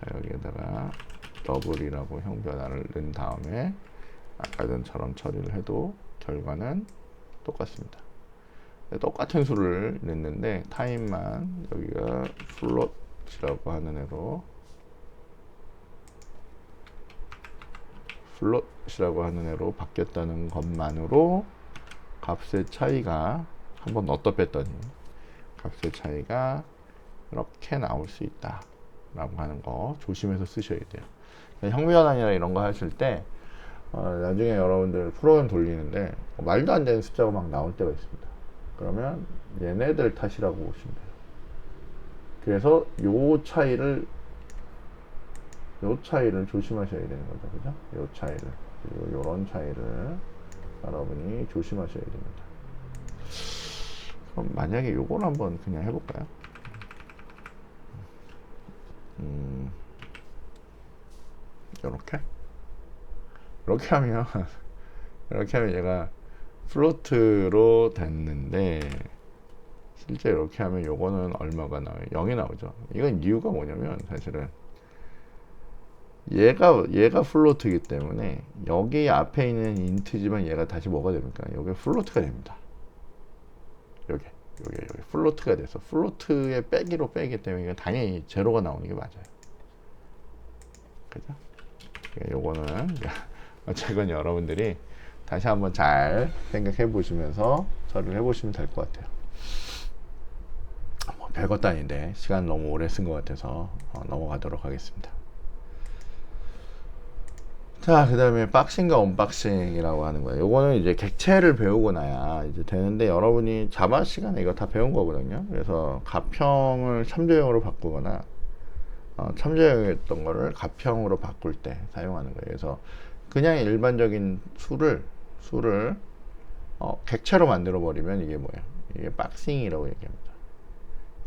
자, 여기에다가 더블이라고 형 변화를 넣은 다음에 아까 전처럼 처리를 해도 결과는 똑같습니다. 똑같은 수를 냈는데 타임만 여기가 플롯이라고 하는 애로 바뀌었다는 것만으로 값의 차이가 한번 넣었다 뺐더니 값의 차이가 이렇게 나올 수 있다 라고 하는 거 조심해서 쓰셔야 돼요. 형변환이나 이런 거 하실 때 나중에 여러분들 프로그램 돌리는데 말도 안 되는 숫자가 막 나올 때가 있습니다. 그러면 얘네들 탓이라고 보시면 돼요. 그래서 요 차이를 조심하셔야 되는 거죠. 그죠? 요 차이를. 그리고 요런 차이를 여러분이 조심하셔야 됩니다. 그럼 만약에 요걸 한번 그냥 해볼까요? 요렇게? 이렇게 하면 이렇게 하면 얘가 플로트로 됐는데 실제 이렇게 하면 요거는 얼마가 나와요? 0이 나오죠. 이건 이유가 뭐냐면 사실은 얘가 플로트이기 때문에 여기 앞에 있는 인트지만 얘가 다시 뭐가 됩니까? 여기 플로트가 됩니다. 여기 플로트가 돼서 플로트의 빼기로 빼기 때문에 당연히 제로가 나오는 게 맞아요. 그죠? 요거는 어쨌건 여러분들이 다시 한번 잘 생각해 보시면서 처리를 해 보시면 될 것 같아요. 뭐 별것도 아닌데 시간 너무 오래 쓴 것 같아서 넘어가도록 하겠습니다. 자, 그 다음에 박싱과 언박싱이라고 하는 거예요. 요거는 이제 객체를 배우고 나야 이제 되는데 여러분이 자바 시간에 이거 다 배운 거거든요. 그래서 가평을 참조형으로 바꾸거나 참조형이었던 거를 가평으로 바꿀 때 사용하는 거예요. 그래서 그냥 일반적인 수를 객체로 만들어 버리면 이게 뭐예요? 이게 박싱이라고 얘기합니다.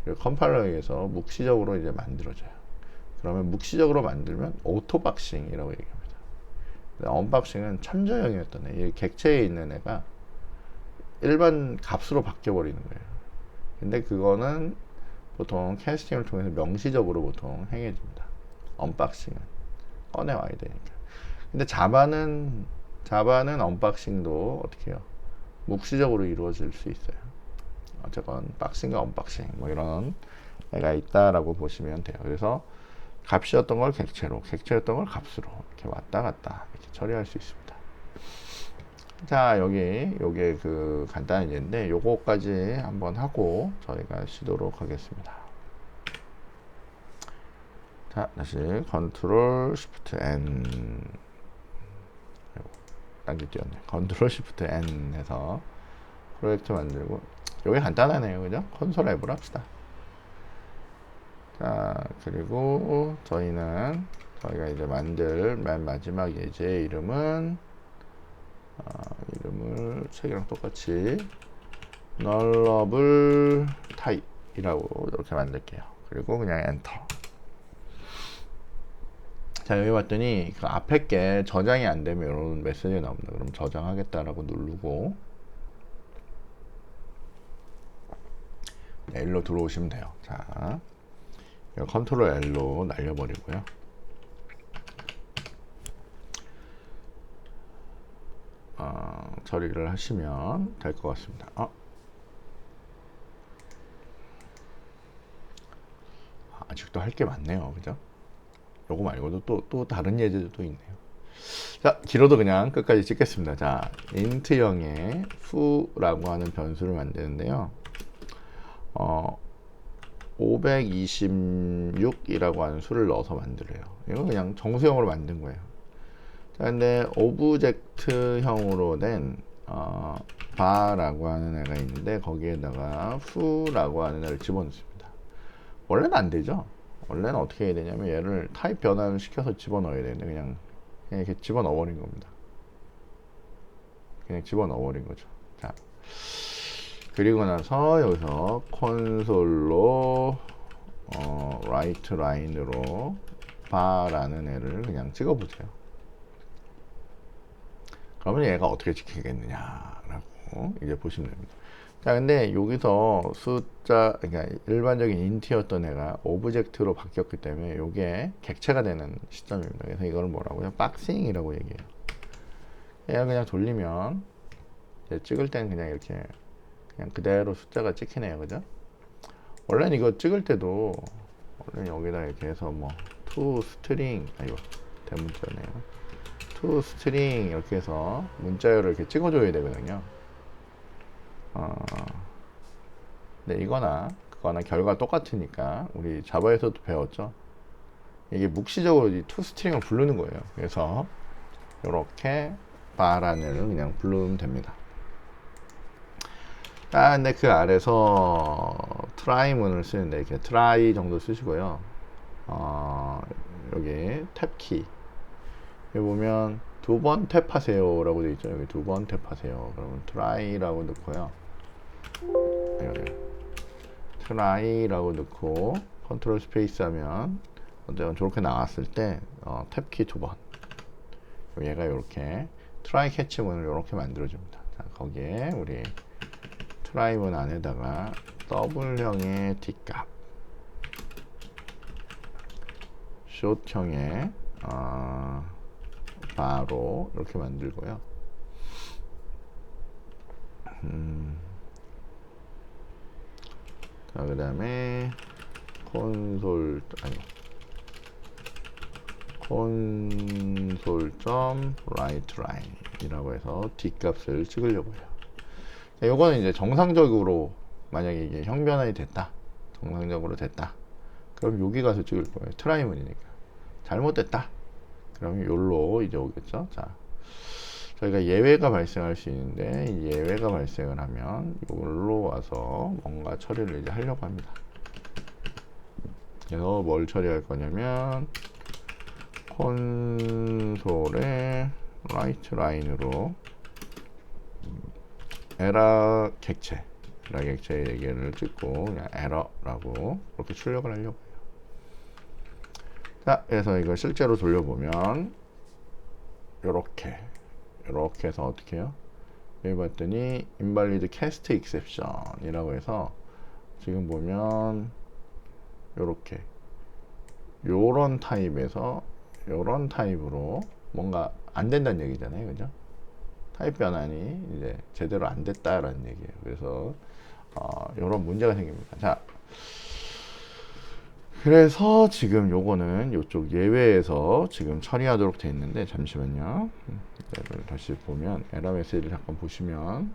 그리고 컴파일러에 의해서 묵시적으로 이제 만들어져요. 그러면 묵시적으로 만들면 오토 박싱이라고 얘기합니다. 언박싱은 참조형이었던 애, 이 객체에 있는 애가 일반 값으로 바뀌어 버리는 거예요. 근데 그거는 보통 캐스팅을 통해서 명시적으로 보통 행해집니다. 언박싱은 꺼내와야 되니까. 근데 자바는 언박싱도 어떻게 해요? 묵시적으로 이루어질 수 있어요. 어쨌건 박싱과 언박싱 뭐 이런 애가 있다라고 보시면 돼요. 그래서 값이었던 걸 객체였던 걸 값으로 이렇게 왔다 갔다 이렇게 처리할 수 있습니다. 자, 요게 그 간단한 예인데 요거까지 한번 하고 저희가 쉬도록 하겠습니다. 자, 다시 컨트롤 쉬프트 N 딴게 띄었네. 컨트롤 쉬프트 N 해서 프로젝트 만들고 요게 간단하네요. 그죠? 콘솔 앱을 합시다. 자, 그리고 저희가 이제 만들 맨 마지막 예제 이름을 책이랑 똑같이 nullable type이라고 이렇게 만들게요. 그리고 그냥 엔터. 자, 여기 봤더니 그 앞에 게 저장이 안 되면 이런 메시지가 나옵니다. 그럼 저장하겠다라고 누르고 L로 들어오시면 돼요. 자, 컨트롤 L로 날려버리고요. 처리를 하시면 될 것 같습니다. 아직도 할 게 많네요. 그죠? 요거 말고도 또 다른 예제도 또 있네요. 자, 길어도 그냥 끝까지 찍겠습니다. 자, int형의 fu라고 하는 변수를 만드는데요. 526이라고 하는 수를 넣어서 만들어요. 이거 그냥 정수형으로 만든 거예요. 자, 근데 오브젝트형으로 된 바라고 하는 애가 있는데 거기에다가 fu라고 하는 애를 집어넣습니다. 원래는 안 되죠. 원래는 어떻게 해야 되냐면 얘를 타입 변환을 시켜서 집어넣어야 되는데 그냥 이렇게 집어넣어 버린 겁니다. 그냥 집어넣어 버린 거죠. 자, 그리고 나서 여기서 콘솔로 라이트 라인으로 바라는 애를 그냥 찍어보세요. 그러면 얘가 어떻게 찍히겠느냐라고 이제 보시면 됩니다. 자, 근데 여기서 숫자, 그러니까 일반적인 인트였던 애가 오브젝트로 바뀌었기 때문에 이게 객체가 되는 시점입니다. 그래서 이걸 뭐라고요? 박싱이라고 얘기해요. 얘가 그냥 돌리면 찍을 때는 그냥 이렇게 그냥 그대로 숫자가 찍히네요. 그죠? 원래는 이거 찍을 때도 원래 여기다 이렇게 해서 뭐 to string, 이거 대문자네요. to string 이렇게 해서 문자열을 이렇게 찍어줘야 되거든요. 근데 이거나 그거나 결과 똑같으니까 우리 자바에서도 배웠죠. 이게 묵시적으로 이 to string을 부르는 거예요. 그래서 이렇게 바라는 애를 그냥 부르면 됩니다. 근데 그 아래서 트라이문을 쓰는데 이렇게 트라이 정도 쓰시고요. 여기 탭키 여기 보면 두 번 탭하세요 라고 되어 있죠. 여기 두 번 탭하세요. 그러면 트라이라고 넣고요. 트라이라고 넣고 컨트롤 스페이스 하면 어쨌든 저렇게 나왔을 때 탭키 두 번, 얘가 이렇게 트라이 캐치문을 이렇게 만들어줍니다. 자, 거기에 우리 트라이문 안에다가 더블형의 D값, 숏형의 바로 이렇게 만들고요. 자, 그 다음에 콘솔.writeLine 이라고 해서 D값을 찍으려고 해요. 자, 요거는 이제 정상적으로 만약에 이게 형변환이 됐다, 정상적으로 됐다, 그럼 여기 가서 찍을 거예요. 트라이문이니까. 잘못됐다, 그러면 요로 이제 오겠죠. 자, 저희가 예외가 발생할 수 있는데 이 예외가 발생을 하면 요걸로 와서 뭔가 처리를 이제 하려고 합니다. 그래서 뭘 처리할 거냐면 콘솔의 라이트 라인으로 에러 객체, 얘기를 찍고 그냥 에러라고 그렇게 출력을 하려고 해요. 자, 그래서 이걸 실제로 돌려보면 요렇게 해서 어떻게 해요? 여기 봤더니 invalid cast exception 이라고 해서 지금 보면 요렇게 요런 타입에서 요런 타입으로 뭔가 안 된다는 얘기잖아요. 그죠? 타입 변환이 이제 제대로 안 됐다라는 얘기예요. 그래서 요런 문제가 생깁니다. 자, 그래서 지금 요거는 요쪽 예외에서 지금 처리하도록 되어 있는데, 잠시만요. 이걸 다시 보면 에러 메시지를 잠깐 보시면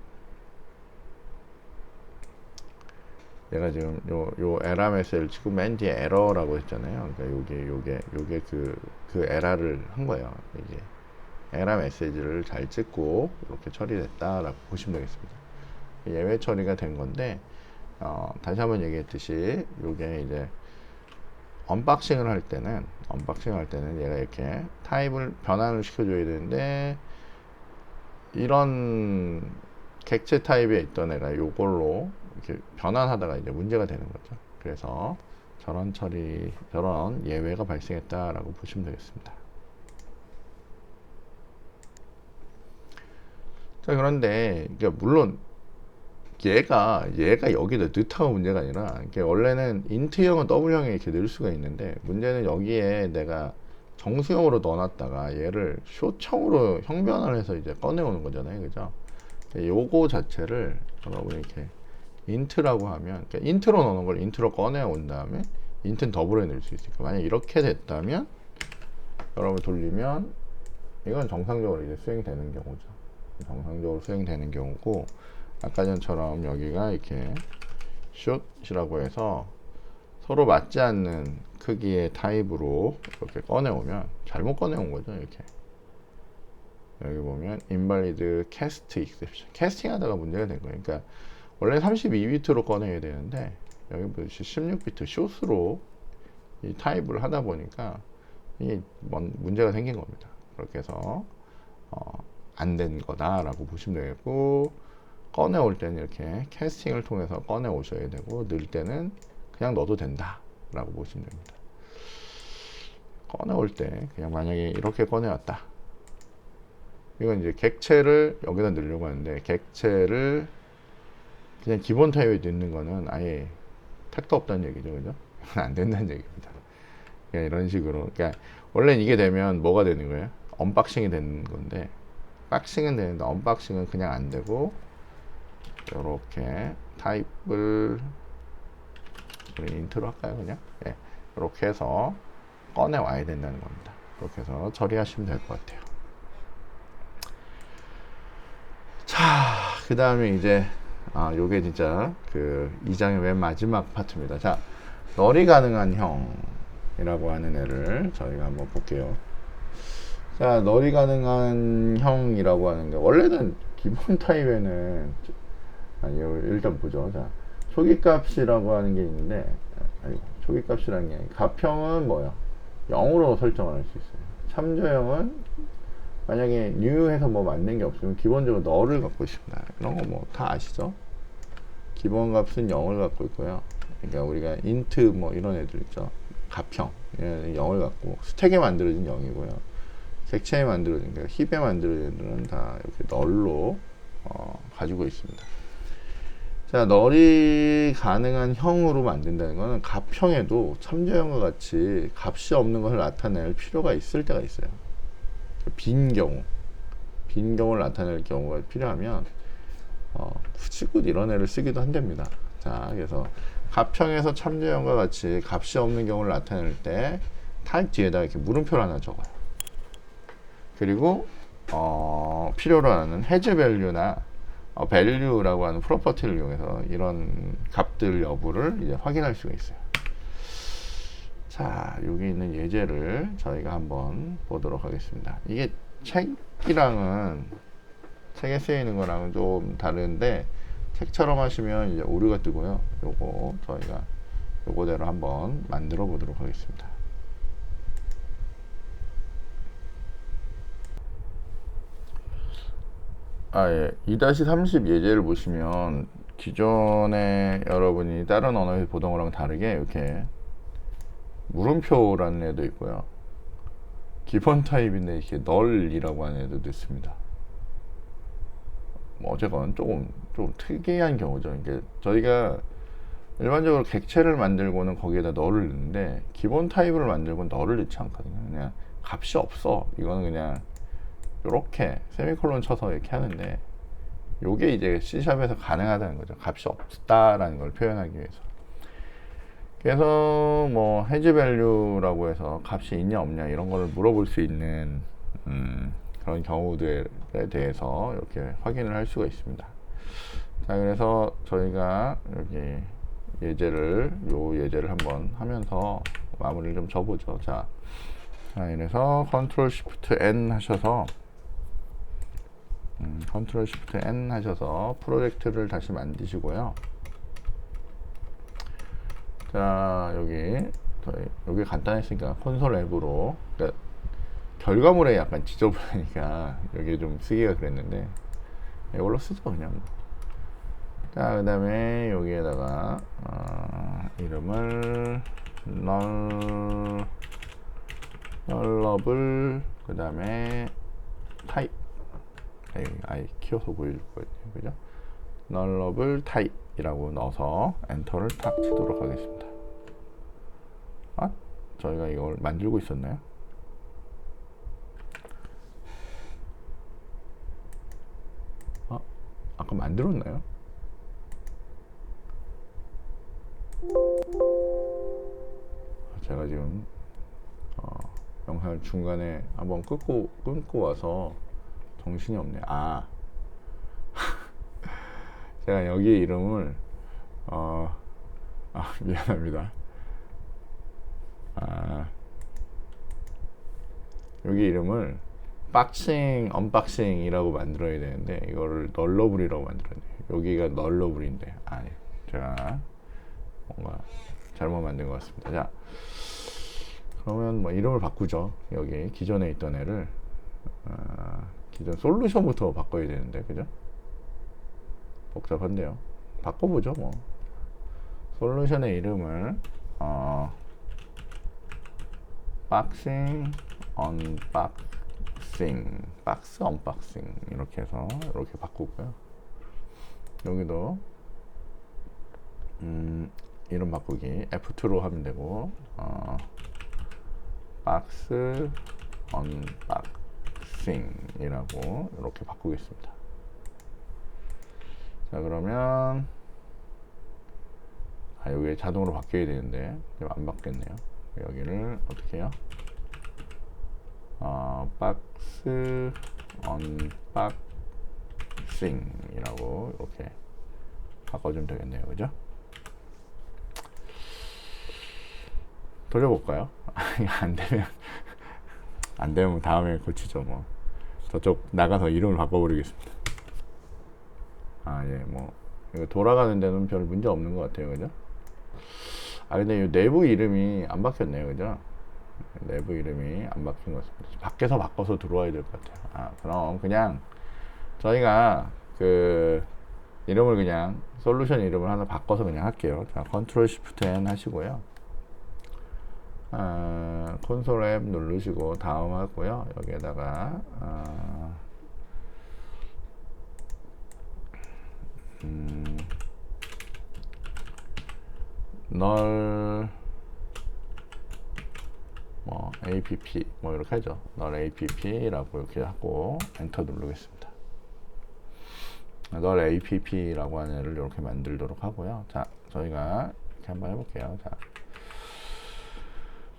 얘가 지금 요 에러 메시지를 치고 맨 뒤에 에러라고 했잖아요. 그러니까 요게 그 에러를 한 거예요. 이게 에러 메시지를 잘 찍고 이렇게 처리됐다라고 보시면 되겠습니다. 예외 처리가 된 건데, 다시 한번 얘기했듯이 요게 이제 언박싱을 할 때는 얘가 이렇게 타입을 변환을 시켜줘야 되는데, 이런 객체 타입에 있던 애가 요걸로 이렇게 변환하다가 이제 문제가 되는 거죠. 그래서 저런 예외가 발생했다라고 보시면 되겠습니다. 자, 그런데 물론 얘가 여기다 넣다가 문제가 아니라, 원래는 인트형은 W형에 이렇게 넣을 수가 있는데, 문제는 여기에 내가 정수형으로 넣어놨다가 얘를 숏형으로 형변을 해서 이제 꺼내오는 거잖아요. 그죠? 요거 자체를 여러분 이렇게 인트라고 하면, 인트로 넣는 걸 인트로 꺼내온 다음에 인트는 더블에 넣을 수 있으니까, 만약 이렇게 됐다면 여러분 돌리면 이건 정상적으로 이제 수행이 되는 경우죠. 정상적으로 수행되는 경우고, 아까 전처럼 여기가 이렇게 숏이라고 해서 서로 맞지 않는 크기의 타입으로 이렇게 꺼내오면 잘못 꺼내온 거죠. 이렇게 여기 보면 invalid cast exception, 캐스팅 하다가 문제가 된 거예요. 그러니까 원래 32비트로 꺼내야 되는데 여기 보시 16비트 숏으로 이 타입을 하다 보니까 이게 문제가 생긴 겁니다. 그렇게 해서 안 된 거다라고 보시면 되겠고, 꺼내올 때는 이렇게 캐스팅을 통해서 꺼내 오셔야 되고, 넣을 때는 그냥 넣어도 된다 라고 보시면 됩니다. 꺼내올 때 그냥 만약에 이렇게 꺼내왔다, 이건 이제 객체를 여기다 넣으려고 하는데, 객체를 그냥 기본 타입에 넣는 거는 아예 택도 없다는 얘기죠. 그죠? 안 된다는 얘기입니다. 그러니까 이런 식으로, 그러니까 원래는 이게 되면 뭐가 되는 거예요? 언박싱이 되는 건데, 박싱은 되는데 언박싱은 그냥 안 되고, 이렇게 타입을 우리 인트로 할까요? 그냥 이렇게 해서 꺼내 와야 된다는 겁니다. 이렇게 해서 처리하시면 될 것 같아요. 자, 그 다음에 이제 요게 진짜 그 2장의 맨 마지막 파트입니다. 자, 널이 가능한 형이라고 하는 애를 저희가 한번 볼게요. 자, 널이 가능한 형이라고 하는 게 원래는 기본 타입에는 아니 일단 보죠. 자, 초기값이라고 하는 게 있는데 아니 초기값이라는 게 값형은 뭐야? 0으로 설정을 할 수 있어요. 참조형은 만약에 뉴해서 뭐 만든 게 없으면 기본적으로 널을 갖고 있습니다. 이런 거 뭐 다 아시죠? 기본 값은 0을 갖고 있고요. 그러니까 우리가 인트 뭐 이런 애들 있죠. 값형 0을 갖고 스택에 만들어진 0이고요. 객체에 만들어진 게 힙에 만들어진 애들은 다 이렇게 널로 가지고 있습니다. 자, 널이 가능한 형으로 만든다는 것은 값형에도 참조형과 같이 값이 없는 것을 나타낼 필요가 있을 때가 있어요. 빈 경우를 나타낼 경우가 필요하면 굳이 이런 애를 쓰기도 한답니다. 자, 그래서 값형에서 참조형과 같이 값이 없는 경우를 나타낼 때 타입 뒤에다 이렇게 물음표를 하나 적어요. 그리고 필요로 하는 해즈 밸류나 밸류라고 하는 프로퍼티를 이용해서 이런 값들 여부를 이제 확인할 수가 있어요. 자, 여기 있는 예제를 저희가 한번 보도록 하겠습니다. 이게 책이랑은 책에 쓰여 있는 거랑은 좀 다른데 책처럼 하시면 이제 오류가 뜨고요. 요거 저희가 요거대로 한번 만들어 보도록 하겠습니다. 예. 2-30 예제를 보시면 기존에 여러분이 다른 언어에서 보던 거랑 다르게 이렇게 물음표라는 애도 있고요. 기본 타입인데 이렇게 널이라고 하는 애도 있습니다. 뭐 어쨌건 좀 특이한 경우죠. 이게 저희가 일반적으로 객체를 만들고는 거기에다 널을 넣는데 기본 타입을 만들고는 널을 넣지 않거든요. 그냥 값이 없어. 이거는 그냥 이렇게 세미콜론 쳐서 이렇게 하는데 요게 이제 C샵에서 가능하다는 거죠. 값이 없다라는 걸 표현하기 위해서. 그래서 뭐 해지 밸류라고 해서 값이 있냐 없냐 이런 거를 물어볼 수 있는 그런 경우들에 대해서 이렇게 확인을 할 수가 있습니다. 자, 그래서 저희가 여기 요 예제를 한번 하면서 마무리를 좀 줘보죠. 자, 이래서 컨트롤 시프트 N 하셔서 컨트롤 시프트 N 하셔서 프로젝트를 다시 만드시고요. 자, 여기 간단했으니까 콘솔 앱으로, 그러니까 결과물에 약간 지저분하니까 여기 좀 쓰기가 그랬는데 이걸로 쓰죠 그냥. 자, 그 다음에 여기에다가 이름을 널러블, 그 다음에 타입, 아예 키워서 보여줄 거예요. 그죠? 널러블 타입이라고 넣어서 엔터를 탁 치도록 하겠습니다. 저희가 이걸 만들고 있었나요? 아까 만들었나요? 제가 지금 영상을 중간에 한번 끊고 와서 정신이 없네. 제가 여기 이름을 미안합니다. 여기 이름을 박싱 언박싱이라고 만들어야 되는데 이거를 널러블이라고 만들었네요. 여기가 널러블인데 제가 뭔가 잘못 만든 것 같습니다. 자, 그러면 뭐 이름을 바꾸죠. 여기 기존에 있던 애를 기존 솔루션부터 바꿔야 되는데, 그죠? 복잡한데요. 바꿔보죠. 뭐 솔루션의 이름을 박싱 언박싱, 박스 언박싱 이렇게 해서 이렇게 바꾸고요. 여기도 이름 바꾸기 F2로 하면 되고 박스 언박싱이라고 이렇게 바꾸겠습니다. 자, 그러면 여기 자동으로 바뀌어야 되는데 안 바뀌었네요. 여기를 어떻게 해요? 박스 언박싱이라고 이렇게 바꿔주면 되겠네요. 그죠? 돌려볼까요? 안 되면 안 되면 다음에 고치죠 뭐. 저쪽 나가서 이름을 바꿔버리겠습니다. 아, 예, 뭐 이거 돌아가는 데는 별 문제 없는 것 같아요, 그죠? 아, 근데 이 내부 이름이 안 바뀌었네요, 그죠? 내부 이름이 안 바뀐 것 같습니다. 밖에서 바꿔서 들어와야 될 것 같아요. 아, 그럼 그냥 저희가 그 이름을 그냥 솔루션 이름을 하나 바꿔서 그냥 할게요. 자, 컨트롤 시프트 N 하시고요. 콘솔 앱 누르시고 다음 하고요. 여기에다가 널 뭐 app 뭐 이렇게 하죠. 널 app라고 이렇게 하고 엔터 누르겠습니다. 널 app라고 하는 애를 이렇게 만들도록 하고요. 자, 저희가 이렇게 한번 해볼게요. 자,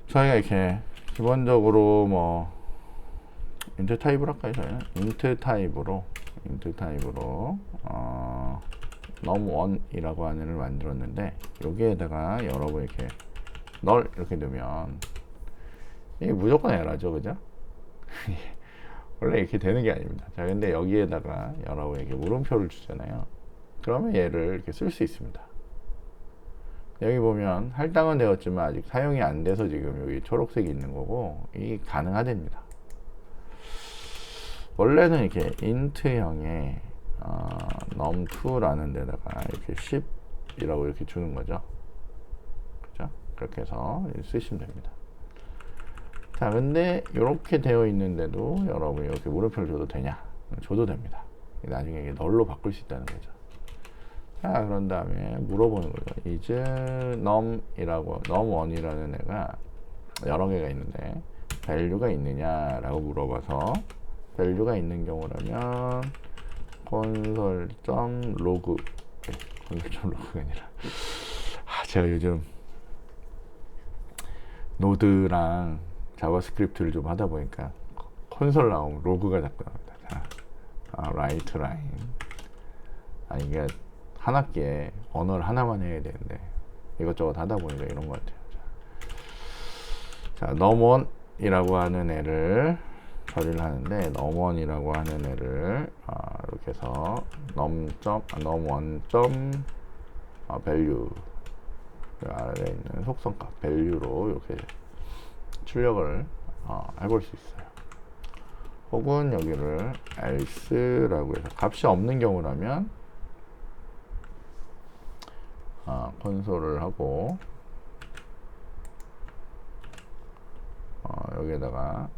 저희가 이렇게 기본적으로 뭐 인트 타입으로 할까요? 저희는 인트 타입으로 num1이라고 하는 애를 만들었는데 여기에다가 여러분 이렇게 널 이렇게 넣으면 이게 무조건 에러죠, 그죠? 원래 이렇게 되는 게 아닙니다. 자, 근데 여기에다가 여러분에게 물음표를 주잖아요. 그러면 얘를 이렇게 쓸 수 있습니다. 여기 보면 할당은 되었지만 아직 사용이 안 돼서 지금 여기 초록색이 있는 거고 이게 가능하답니다. 원래는 이렇게 int형의 num2라는 데다가 이렇게 10이라고 이렇게 주는 거죠. 그죠? 그렇게 해서 쓰시면 됩니다. 자, 근데 이렇게 되어 있는데도 여러분이 이렇게 물음표를 줘도 되냐? 줘도 됩니다. 나중에 이게 널로 바꿀 수 있다는 거죠. 자, 그런 다음에 물어보는 거죠. is num1이라는 애가 여러 개가 있는데 value가 있느냐라고 물어봐서 value가 있는 경우라면 console.log console.log가 아니라 제가 요즘 노드랑 자바스크립트를 좀 하다 보니까 콘솔 나오면 로그가 자꾸 나옵니다. 자, write line. 이게 한 학기에 언어를 하나만 해야 되는데 이것저것 하다 보니까 이런 것 같아요. 자, num1이라고 하는 애를 처리를 하는데 num1이라고 하는 애를 이렇게 해서 num1. value 아래에 있는 속성값 value로 이렇게 출력을 해볼 수 있어요. 혹은 여기를 else라고 해서 값이 없는 경우라면 콘솔을 하고 여기에다가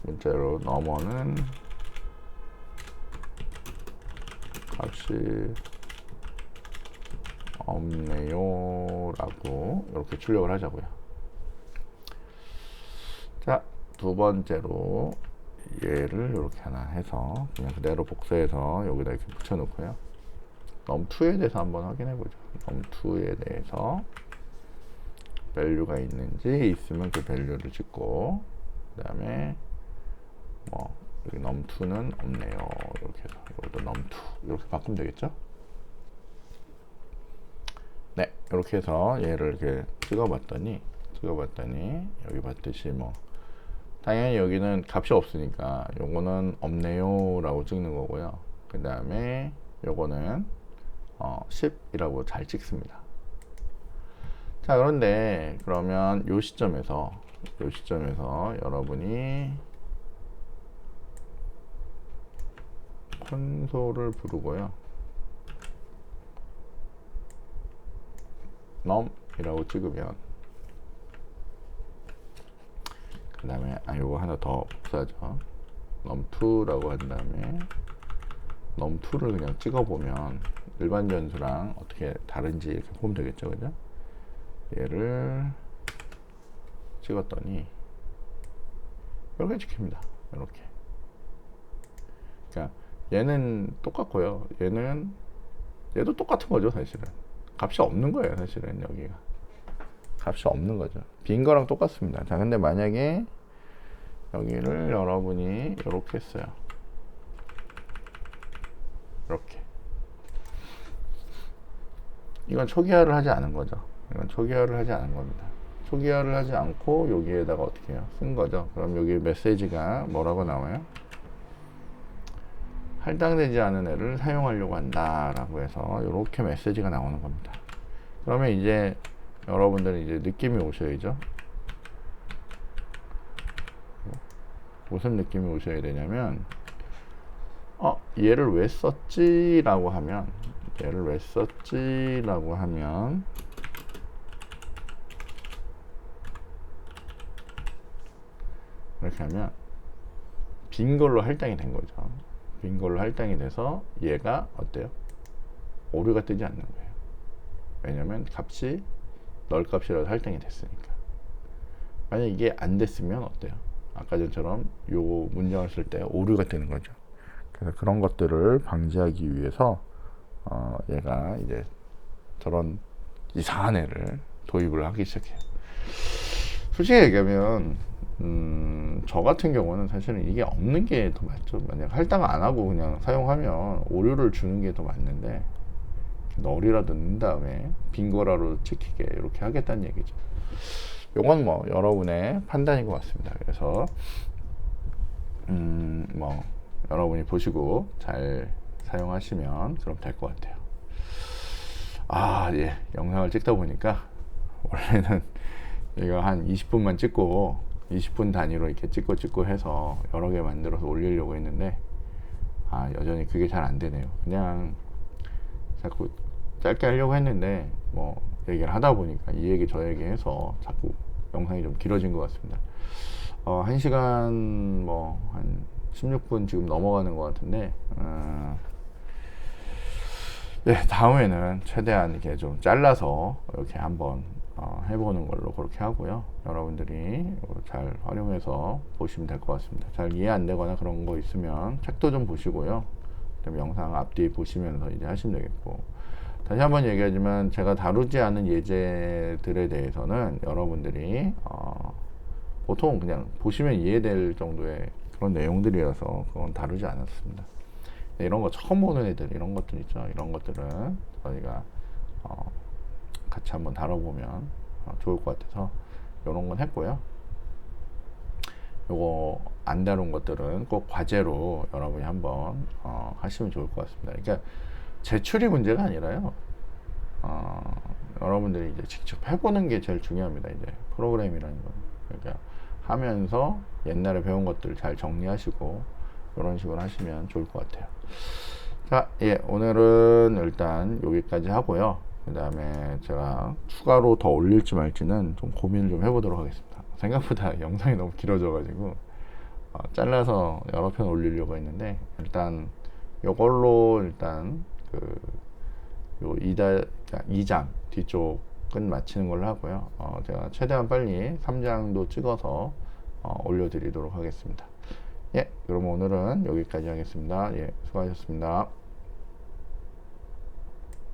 문자로 num1은 값이 없네요 라고 이렇게 출력을 하자고요. 자, 두 번째로 얘를 이렇게 하나 해서 그냥 그대로 복사해서 여기다 이렇게 붙여 놓고요. num2에 대해서 한번 확인해 보죠. num2에 대해서 value가 있는지 있으면 그 value를 찍고 그 다음에 뭐 여기 num2는 없네요 이렇게 해서 이것도 num2 이렇게 바꾸면 되겠죠. 네, 이렇게 해서 얘를 이렇게 찍어봤더니 여기 봤듯이 뭐 당연히 여기는 값이 없으니까 요거는 없네요 라고 찍는 거고요. 그 다음에 요거는 10이라고 잘 찍습니다. 자, 그런데 그러면 요 시점에서 여러분이 콘솔을 부르고요. num이라고 찍으면 그 다음에 요거 하나 더 복사하죠. num2라고 한 다음에 num2를 그냥 찍어보면 일반 변수랑 어떻게 다른지 이렇게 보면 되겠죠, 그죠? 얘를 찍었더니 이렇게 찍힙니다. 이렇게. 그러니까 얘는 똑같고요. 얘도 똑같은 거죠, 사실은. 값이 없는 거예요, 사실은. 여기가 값이 없는 거죠. 빈 거랑 똑같습니다. 자, 근데 만약에 여기를 여러분이 이렇게 했어요. 이렇게. 이건 초기화를 하지 않은 거죠. 이건 초기화를 하지 않은 겁니다. 초기화를 하지 않고 여기에다가 어떻게 해요? 쓴 거죠. 그럼 여기 메시지가 뭐라고 나와요? 할당되지 않은 애를 사용하려고 한다 라고 해서 이렇게 메시지가 나오는 겁니다. 그러면 이제 여러분들은 이제 느낌이 오셔야죠. 무슨 느낌이 오셔야 되냐면 얘를 왜 썼지 라고 하면 이렇게 하면 빈 걸로 할당이 된 거죠. 빈 걸로 할당이 돼서 얘가 어때요? 오류가 뜨지 않는 거예요. 왜냐면 값이 널 값이라도 할당이 됐으니까. 만약 이게 안 됐으면 어때요? 아까 전처럼 요 문장을 쓸 때 오류가 뜨는 거죠. 그래서 그런 것들을 방지하기 위해서 얘가 이제 저런 이상한 애를 도입을 하기 시작해요. 솔직히 얘기하면 저 같은 경우는 사실은 이게 없는 게 더 맞죠. 만약 할당 안 하고 그냥 사용하면 오류를 주는 게 더 맞는데 널이라도 넣은 다음에 빈 거라로 찍히게 이렇게 하겠다는 얘기죠. 요건 뭐 여러분의 판단인 것 같습니다. 그래서 뭐 여러분이 보시고 잘 사용하시면 그럼 될 것 같아요. 예, 영상을 찍다 보니까 원래는 이거 한 20분만 찍고 20분 단위로 이렇게 찍고 해서 여러 개 만들어서 올리려고 했는데 여전히 그게 잘 안 되네요. 그냥 자꾸 짧게 하려고 했는데 뭐 얘기를 하다 보니까 이 얘기 저 얘기 해서 자꾸 영상이 좀 길어진 것 같습니다. 1시간 뭐 한 16분 지금 넘어가는 것 같은데 네, 다음에는 최대한 이렇게 좀 잘라서 이렇게 한번 해보는 걸로 그렇게 하고요. 여러분들이 잘 활용해서 보시면 될 것 같습니다. 잘 이해 안 되거나 그런 거 있으면 책도 좀 보시고요. 그다음에 영상 앞뒤 보시면서 이제 하시면 되겠고, 다시 한번 얘기하지만 제가 다루지 않은 예제들에 대해서는 여러분들이 보통 그냥 보시면 이해될 정도의 그런 내용들이라서 그건 다루지 않았습니다. 이런 거 처음 보는 애들, 이런 것들 있죠. 이런 것들은 저희가 같이 한번 다뤄보면 좋을 것 같아서 이런 건 했고요. 요거 안 다룬 것들은 꼭 과제로 여러분이 한번 하시면 좋을 것 같습니다. 그러니까 제출이 문제가 아니라요. 여러분들이 이제 직접 해보는 게 제일 중요합니다. 이제 프로그램이라는 건. 그러니까 하면서 옛날에 배운 것들 잘 정리하시고 이런 식으로 하시면 좋을 것 같아요. 자, 오늘은 일단 여기까지 하고요. 그 다음에 제가 추가로 더 올릴지 말지는 좀 고민을 좀 해보도록 하겠습니다. 생각보다 영상이 너무 길어져가지고 잘라서 여러 편 올리려고 했는데, 일단 이걸로 일단 요 2장 뒤쪽은 마치는 걸로 하고요. 제가 최대한 빨리 3장도 찍어서 올려드리도록 하겠습니다. 그럼 오늘은 여기까지 하겠습니다. 수고하셨습니다.